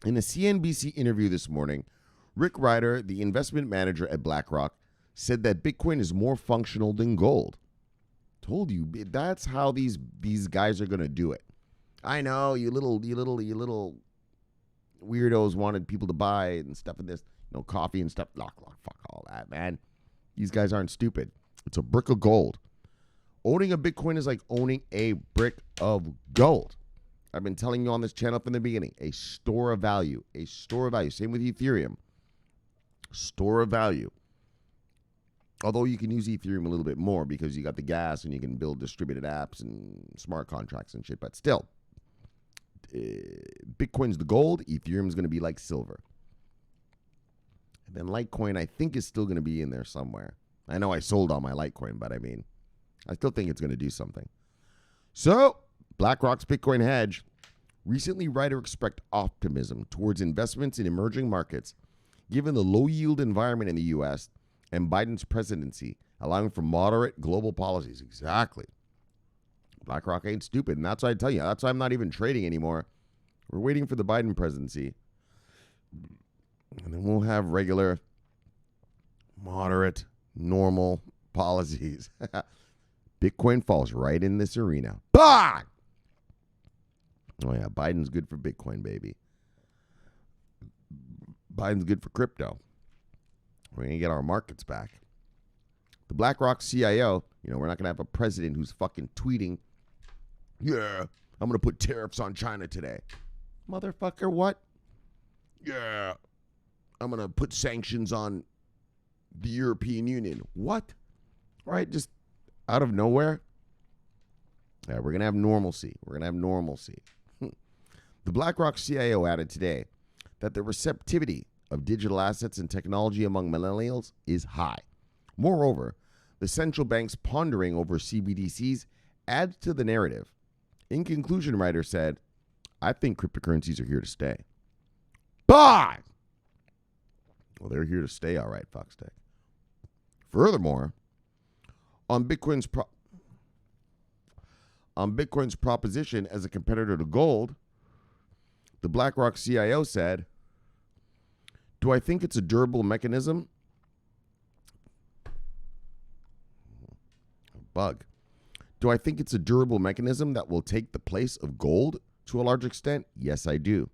In a CNBC interview this morning, Rick Ryder, the investment manager at BlackRock, said that Bitcoin is more functional than gold. Told you, that's how these guys are going to do it. I know, you little weirdos wanted people to buy and stuff in this, coffee and stuff. Fuck all that, man. These guys aren't stupid. It's a brick of gold. Owning a Bitcoin is like owning a brick of gold. I've been telling you on this channel from the beginning, a store of value. A store of value. Same with Ethereum. Store of value. Although you can use Ethereum a little bit more because you got the gas and you can build distributed apps and smart contracts and shit. But still, Bitcoin's the gold. Ethereum's going to be like silver. And then Litecoin, I think, is still going to be in there somewhere. I know I sold all my Litecoin, but I mean, I still think it's going to do something. So, BlackRock's Bitcoin hedge. Recently, Ryder expressed optimism towards investments in emerging markets, given the low-yield environment in the U.S. and Biden's presidency, allowing for moderate global policies. Exactly. BlackRock ain't stupid, and that's why I tell you. That's why I'm not even trading anymore. We're waiting for the Biden presidency. And then we'll have regular, moderate, normal policies. Bitcoin falls right in this arena. Bah! Oh, yeah. Biden's good for Bitcoin, baby. Biden's good for crypto. We're going to get our markets back. The BlackRock CIO, we're not going to have a president who's fucking tweeting, yeah, I'm going to put tariffs on China today. Motherfucker, what? Yeah, I'm going to put sanctions on the European Union. What? Right? Just out of nowhere. Yeah, we're going to have normalcy. The BlackRock CIO added today that the receptivity of digital assets and technology among millennials is high. Moreover, the central banks pondering over CBDCs adds to the narrative. In conclusion, Ryder said, I think cryptocurrencies are here to stay. Bye! Well, they're here to stay, all right, Foxtech. Furthermore, on Bitcoin's proposition as a competitor to gold, the BlackRock CIO said, do I think it's a durable mechanism? Bug. Do I think it's a durable mechanism that will take the place of gold to a large extent? Yes, I do.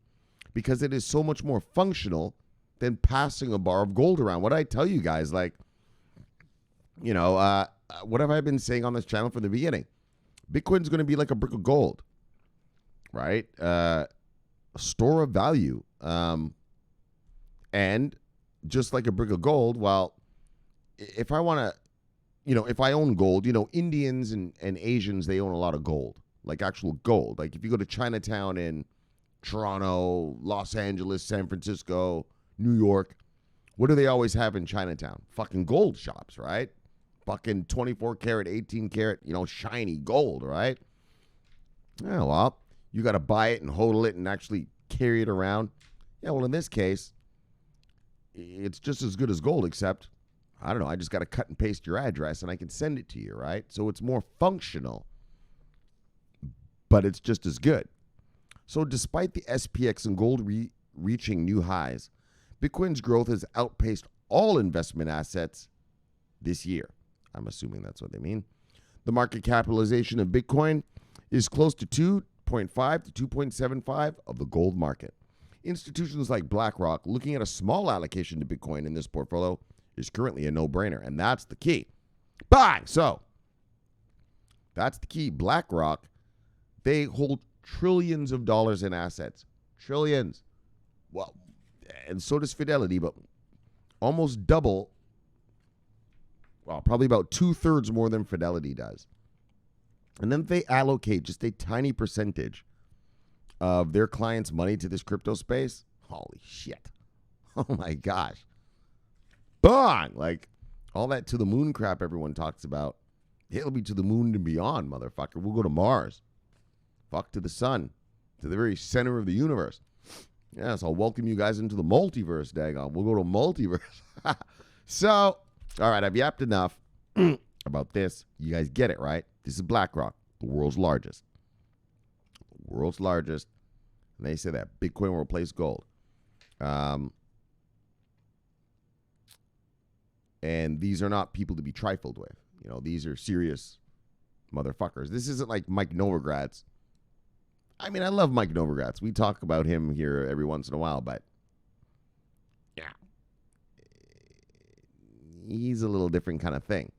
Because it is so much more functional than passing a bar of gold around. What I tell you guys, what have I been saying on this channel from the beginning? Bitcoin's going to be like a brick of gold, right? A store of value. And just like a brick of gold, well, if I want to, if I own gold, Indians and Asians, they own a lot of gold, like actual gold. Like if you go to Chinatown in Toronto, Los Angeles, San Francisco, New York, what do they always have in Chinatown? Fucking gold shops, right? Fucking 24 karat, 18 karat, shiny gold, right? Yeah, well, you got to buy it and hodl it and actually carry it around. Yeah, well, in this case, it's just as good as gold, except, I don't know, I just got to cut and paste your address and I can send it to you, right? So it's more functional, but it's just as good. So despite the SPX and gold reaching new highs, Bitcoin's growth has outpaced all investment assets this year. I'm assuming that's what they mean. The market capitalization of Bitcoin is close to 2.5 to 2.75 of the gold market. Institutions like BlackRock looking at a small allocation to Bitcoin in this portfolio is currently a no-brainer, and that's the key. Bang! So, that's the key. BlackRock, they hold trillions of dollars in assets. Trillions. Well, and so does Fidelity, but almost double. Well, probably about 2/3 more than Fidelity does. And then they allocate just a tiny percentage of their clients' money to this crypto space. Holy shit. Oh my gosh. Bang! Like all that to the moon crap everyone talks about. It'll be to the moon and beyond, motherfucker. We'll go to Mars. Fuck to the sun. To the very center of the universe. Yes, I'll welcome you guys into the multiverse, daggone. We'll go to multiverse. So, all right, I've yapped enough about this. You guys get it, right? This is Blackrock, the world's largest. The world's largest. And they say that Bitcoin will replace gold. And these are not people to be trifled with. You know, these are serious motherfuckers. This isn't like Mike Novogratz. I mean, I love Mike Novogratz. We talk about him here every once in a while, but yeah, he's a little different kind of thing.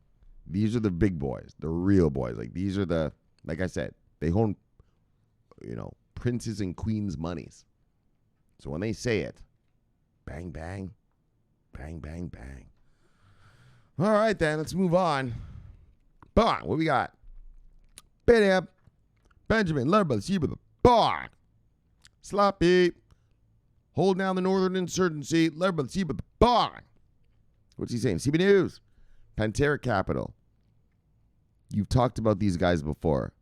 These are the big boys, the real boys. Like these are the, like I said, they own, you know, princes and queens' monies. So when they say it, bang, bang, bang, bang, bang. All right, then, let's move on. Bang, what we got? Bam, Benjamin, led by the Sheba, bang. Sloppy, hold down the northern insurgency, led by the Sheba, bang. What's he saying? CB News, Pantera Capital. You've talked about these guys before.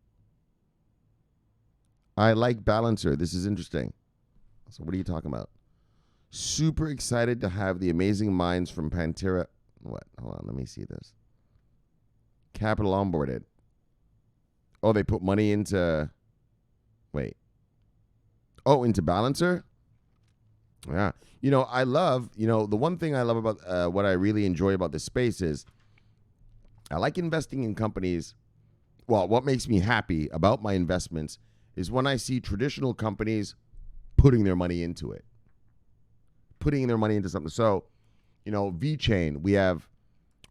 I like Balancer. This is interesting. So what are you talking about? Super excited to have the amazing minds from Pantera. What? Hold on, let me see this. Capital onboarded. Oh, they put money into... Wait. Oh, into Balancer? Yeah. You know, I love... You know, the one thing I love about... what I really enjoy about this space is... I like investing in companies... Well, what makes me happy about my investments is when I see traditional companies putting their money into it. Putting their money into something. So, you know, VeChain, we have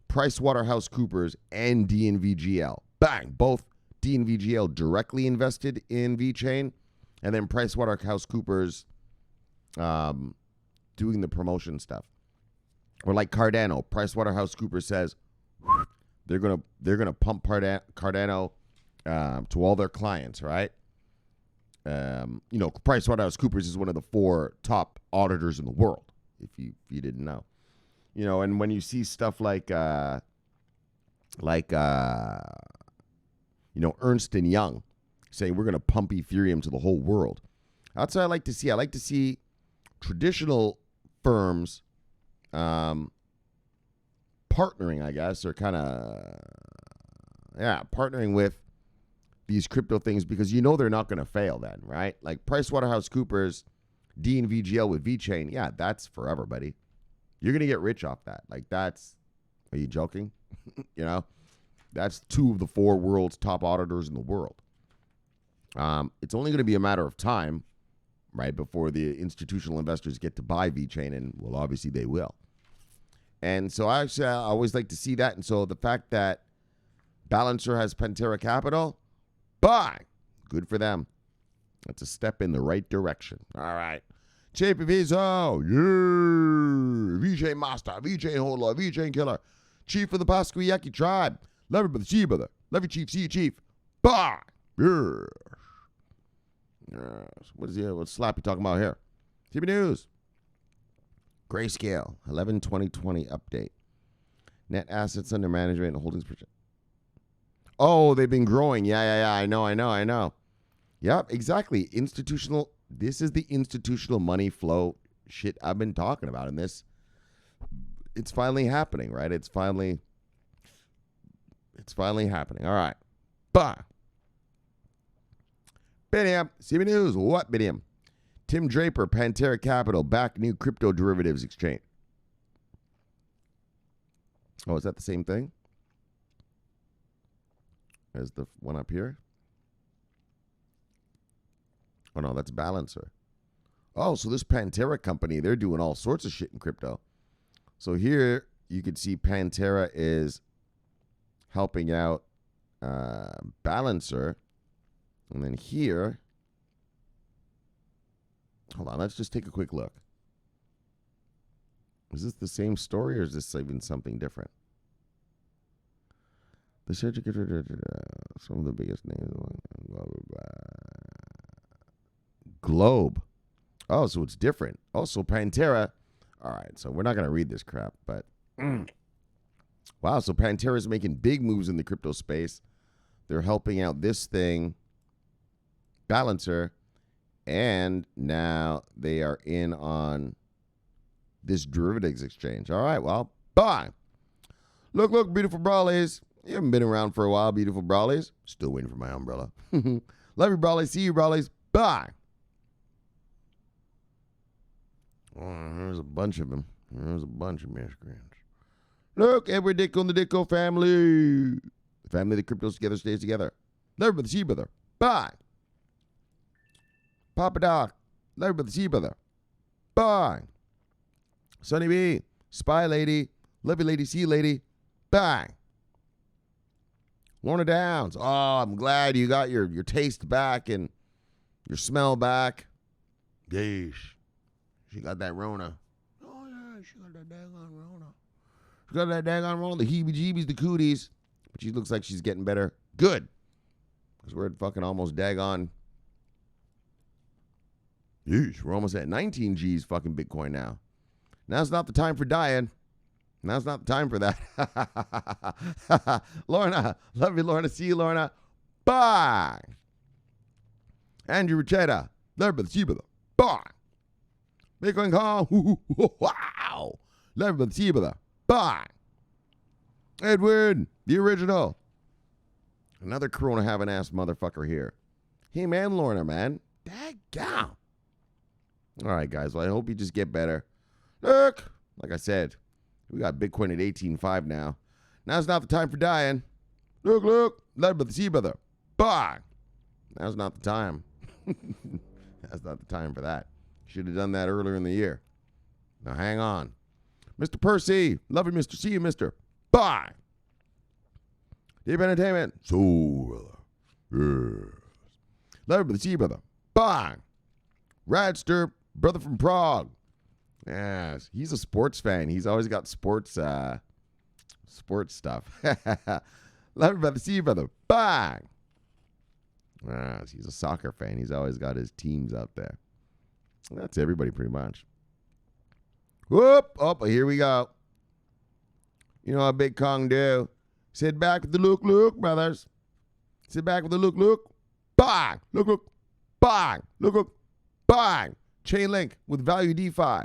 PricewaterhouseCoopers and DNVGL. Bang! Both DNVGL directly invested in VeChain, and then PricewaterhouseCoopers doing the promotion stuff. Or like Cardano, PricewaterhouseCoopers says they're gonna pump Cardano to all their clients, right? You know, PricewaterhouseCoopers is one of the 4 top auditors in the world, if you didn't know. You know, and when you see stuff like you know, Ernst & Young saying we're going to pump Ethereum to the whole world. That's what I like to see. I like to see traditional firms partnering, I guess, or kind of, partnering with these crypto things because you know they're not going to fail then, right? Like PricewaterhouseCoopers, DNVGL with VeChain, yeah, that's forever, buddy. You're going to get rich off that. Like that's, are you joking? You know, that's 2 of the 4 world's top auditors in the world. It's only going to be a matter of time, right, before the institutional investors get to buy VeChain, and well, obviously they will. And so I always like to see that. And so the fact that Balancer has Pantera Capital, bang, good for them. That's a step in the right direction. All right. Chief Vizo, yeah, VeChain Master, VeChain Holder, VeChain Killer, Chief of the Pasquiyaki Tribe, Lever by the Sea Brother, Levy Chief, See Chief, bang, yeah. Yes. What's Slappy talking about here? TV News. Grayscale, 11/20/20 update. Net assets under management and holdings per share. Oh, they've been growing. Yeah. I know. Yep, exactly. Institutional. This is the institutional money flow shit I've been talking about. And this, it's finally happening, right? It's finally happening. All right. Bah. Bam. CB News. What, Bam? Tim Draper, Pantera Capital, back new crypto derivatives exchange. Oh, is that the same thing as the one up here? Oh, no, that's Balancer. Oh, so this Pantera company, they're doing all sorts of shit in crypto. So here you can see Pantera is helping out Balancer. And then here Hold on, let's just take a quick look. Is this the same story or is this even something different? The search some of the biggest names. Blah, blah, blah. Globe. Oh, so it's different. Also, Pantera. All right, so we're not going to read this crap, but wow, so Pantera is making big moves in the crypto space. They're helping out this thing, Balancer, and now they are in on this derivatives exchange. All right, well, bye. Look, beautiful brawlies. You haven't been around for a while, beautiful brawlies. Still waiting for my umbrella. Love you, brawlies. See you, brawlies. Bye. Oh, there's a bunch of them. There's a bunch of miscreants. Look, every Dicko in the Dicko family. The family that cryptos together stays together. Love you, brother. See you, brother. Bye. Papa Doc. Love you, brother. See you, brother. Bye. Sonny B. Spy Lady. Love you, lady. See you, lady. Bye. Lorna Downs. Oh, I'm glad you got your taste back and your smell back. Yeesh. She got that Rona. Oh, yeah, she got that daggone Rona. She got that daggone Rona. The heebie-jeebies, the cooties. But she looks like she's getting better. Good. Because we're at fucking almost daggone. Yeesh, we're almost at 19 G's fucking Bitcoin now. Now's not the time for dying. Now's not the time for that. Lorna. Love you, Lorna. See you, Lorna. Bye. Andrew Richetta. Love you, see you, brother. Bye. Bitcoin call. Wow. Love you, see you, brother. Bye. Edwin, the original. Another Corona having ass motherfucker here. Hey, man, Lorna, man. Daggone. All right, guys. Well, I hope you just get better. Look, like I said, we got Bitcoin at 18.5 now. Now's not the time for dying. Look, love brother, see you, brother. Bye. Now's not the time. That's not the time for that. Should have done that earlier in the year. Now hang on. Mr. Percy, love you, Mr. See you, Mr. Bye. Deep Entertainment. So, brother. Yes. Love you, brother, see you, brother. Bye. Radster, brother from Prague. Yes, he's a sports fan. He's always got sports stuff. Love you, brother. See you, brother. Bye. Yes, he's a soccer fan. He's always got his teams out there. That's everybody pretty much. Whoop. Oh, here we go. You know how Big Kong do. Sit back with the look, brothers. Sit back with the look. Bye. Look. Bye. Look. Bye. Chainlink with Value DeFi.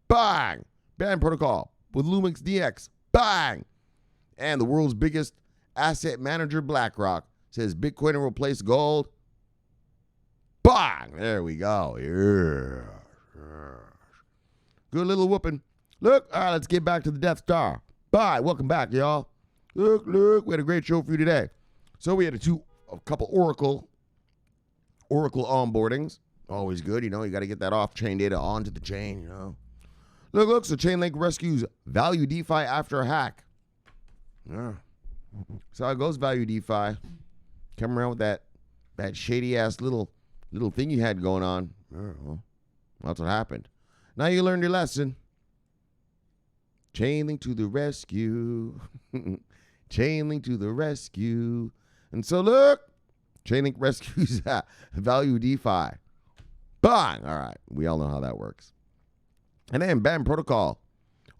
Bang! Band Protocol with Lumix DX. Bang! And the world's biggest asset manager, Blackrock, says Bitcoin will replace gold. Bang! There we go. Yeah. Good little whooping. Look, all right, let's get back to the Death Star. Bye. Welcome back, y'all. Look. We had a great show for you today. So we had a couple Oracle onboardings. Always good, you know. You got to get that off-chain data onto the chain, you know. Look, so Chainlink rescues Value DeFi after a hack. Yeah. So how it goes, Value DeFi. Come around with that shady-ass little thing you had going on. Well, that's what happened. Now you learned your lesson. Chainlink to the rescue. Chainlink to the rescue. And so look, Chainlink rescues Value DeFi. Bang! All right, we all know how that works. And then BAM Protocol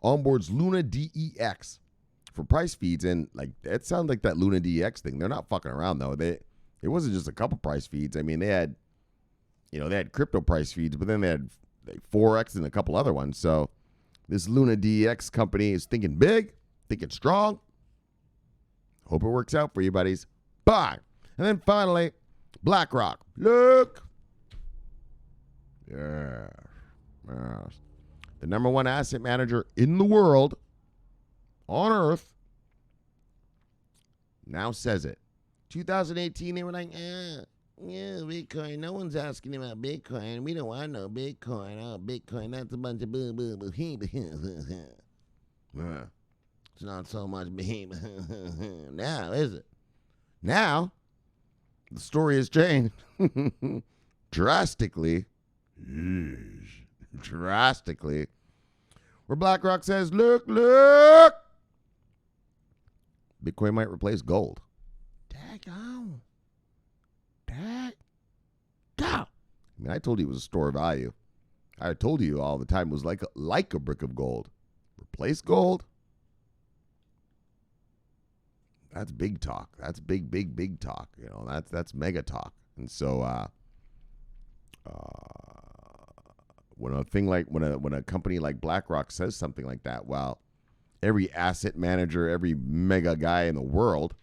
onboards LunaDex for price feeds. And like it sounds like that LunaDex thing. They're not fucking around though. It wasn't just a couple price feeds. I mean, they had crypto price feeds, but then they had like Forex and a couple other ones. So this LunaDex company is thinking big, thinking strong. Hope it works out for you, buddies. Bye. And then finally, BlackRock. Look. Yeah. Yes. The number one asset manager in the world, on Earth, now says it. 2018, they were like, yeah, Bitcoin. No one's asking about Bitcoin. We don't want no Bitcoin. Oh, Bitcoin, that's a bunch of boo-boo. It's not so much now, is it? Now, the story has changed drastically. drastically. Where BlackRock says, look, Bitcoin might replace gold. Daggone. I mean, I told you it was a store of value. I told you all the time it was like a brick of gold. Replace gold? That's big talk. That's big talk. You know, that's mega talk. And so when a company like BlackRock says something like that, well, every asset manager, every mega guy in the world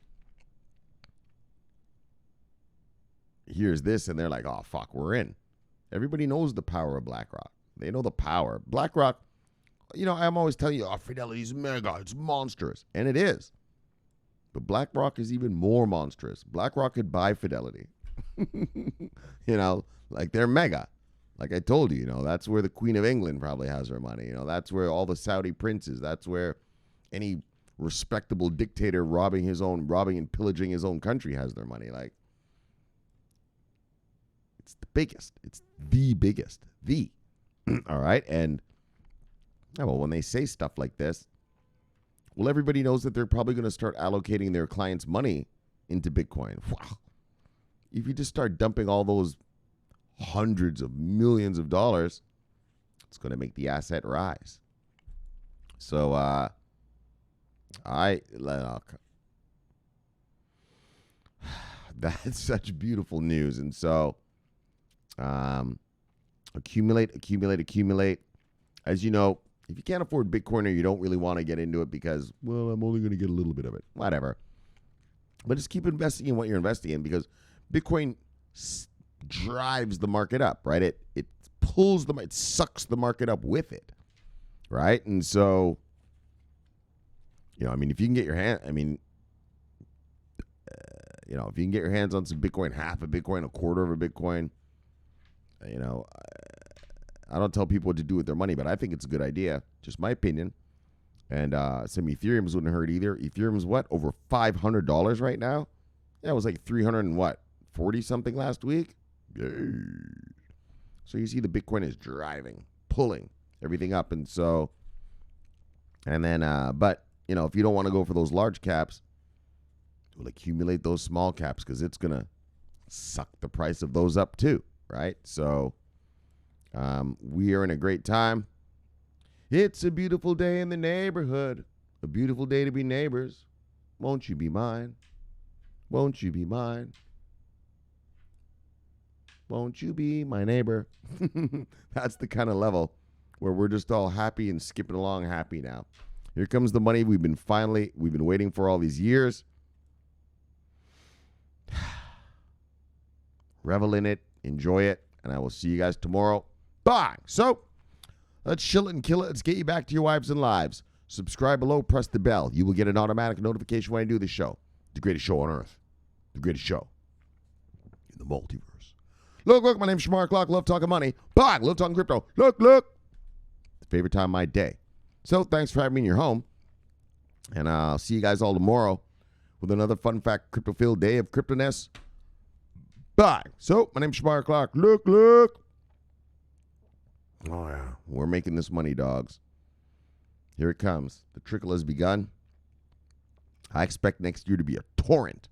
hears this and they're like, oh, fuck, we're in. Everybody knows the power of BlackRock. They know the power. BlackRock, you know, I'm always telling you, oh, Fidelity's mega. It's monstrous. And it is. But BlackRock is even more monstrous. BlackRock could buy Fidelity. You know, like they're mega. Like I told you, you know, that's where the Queen of England probably has her money. You know, that's where all the Saudi princes, that's where any respectable dictator robbing and pillaging his own country has their money. Like, it's the biggest. It's the biggest. All right. And, well, when they say stuff like this, well, everybody knows that they're probably going to start allocating their clients' money into Bitcoin. Wow. If you just start dumping all those hundreds of millions of dollars, it's going to make the asset rise. So, that's such beautiful news. And so, accumulate. As you know, if you can't afford Bitcoin or you don't really want to get into it because, well, I'm only going to get a little bit of it, whatever. But just keep investing in what you're investing in because Bitcoin drives the market up, right? It sucks the market up with it, right? And so, you know, I mean, if you can get your hand, I mean, you know, if you can get your hands on some Bitcoin, half a Bitcoin, a quarter of a Bitcoin, you know, I don't tell people what to do with their money, but I think it's a good idea. Just my opinion. And some Ethereums wouldn't hurt either. Ethereum's what? Over $500 right now? Yeah, it was like 300 and what? 40 something last week? Yay. So you see the Bitcoin is driving, pulling everything up. And so, and then, but, you know, if you don't want to go for those large caps, we'll accumulate those small caps because it's going to suck the price of those up too, right? So we are in a great time. It's a beautiful day in the neighborhood. A beautiful day to be neighbors. Won't you be mine? Won't you be mine? Won't you be my neighbor? That's the kind of level where we're just all happy and skipping along happy now. Here comes the money we've been waiting for all these years. Revel in it, enjoy it, and I will see you guys tomorrow. Bye. So, let's chill it and kill it. Let's get you back to your wives and lives. Subscribe below, press the bell. You will get an automatic notification when I do the show. The greatest show on earth. The greatest show in the multiverse. Look, my name's Shomari Clarke. Love talking money. Bye. Love talking crypto. Look. Favorite time of my day. So, thanks for having me in your home. And I'll see you guys all tomorrow with another fun fact, crypto-filled day of cryptoness. Bye. So, my name's Shomari Clarke. Look. Oh, yeah. We're making this money, dogs. Here it comes. The trickle has begun. I expect next year to be a torrent.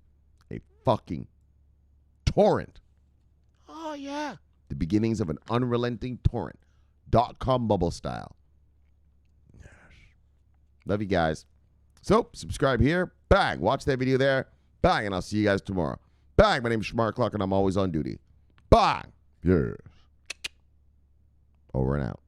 A fucking torrent. Oh, yeah. The beginnings of an unrelenting torrent. .com bubble style. Yes. Love you guys. So, subscribe here. Bang. Watch that video there. Bang. And I'll see you guys tomorrow. Bang. My name's Shomari Clarke, and I'm always on duty. Bang. Yes. Over and out.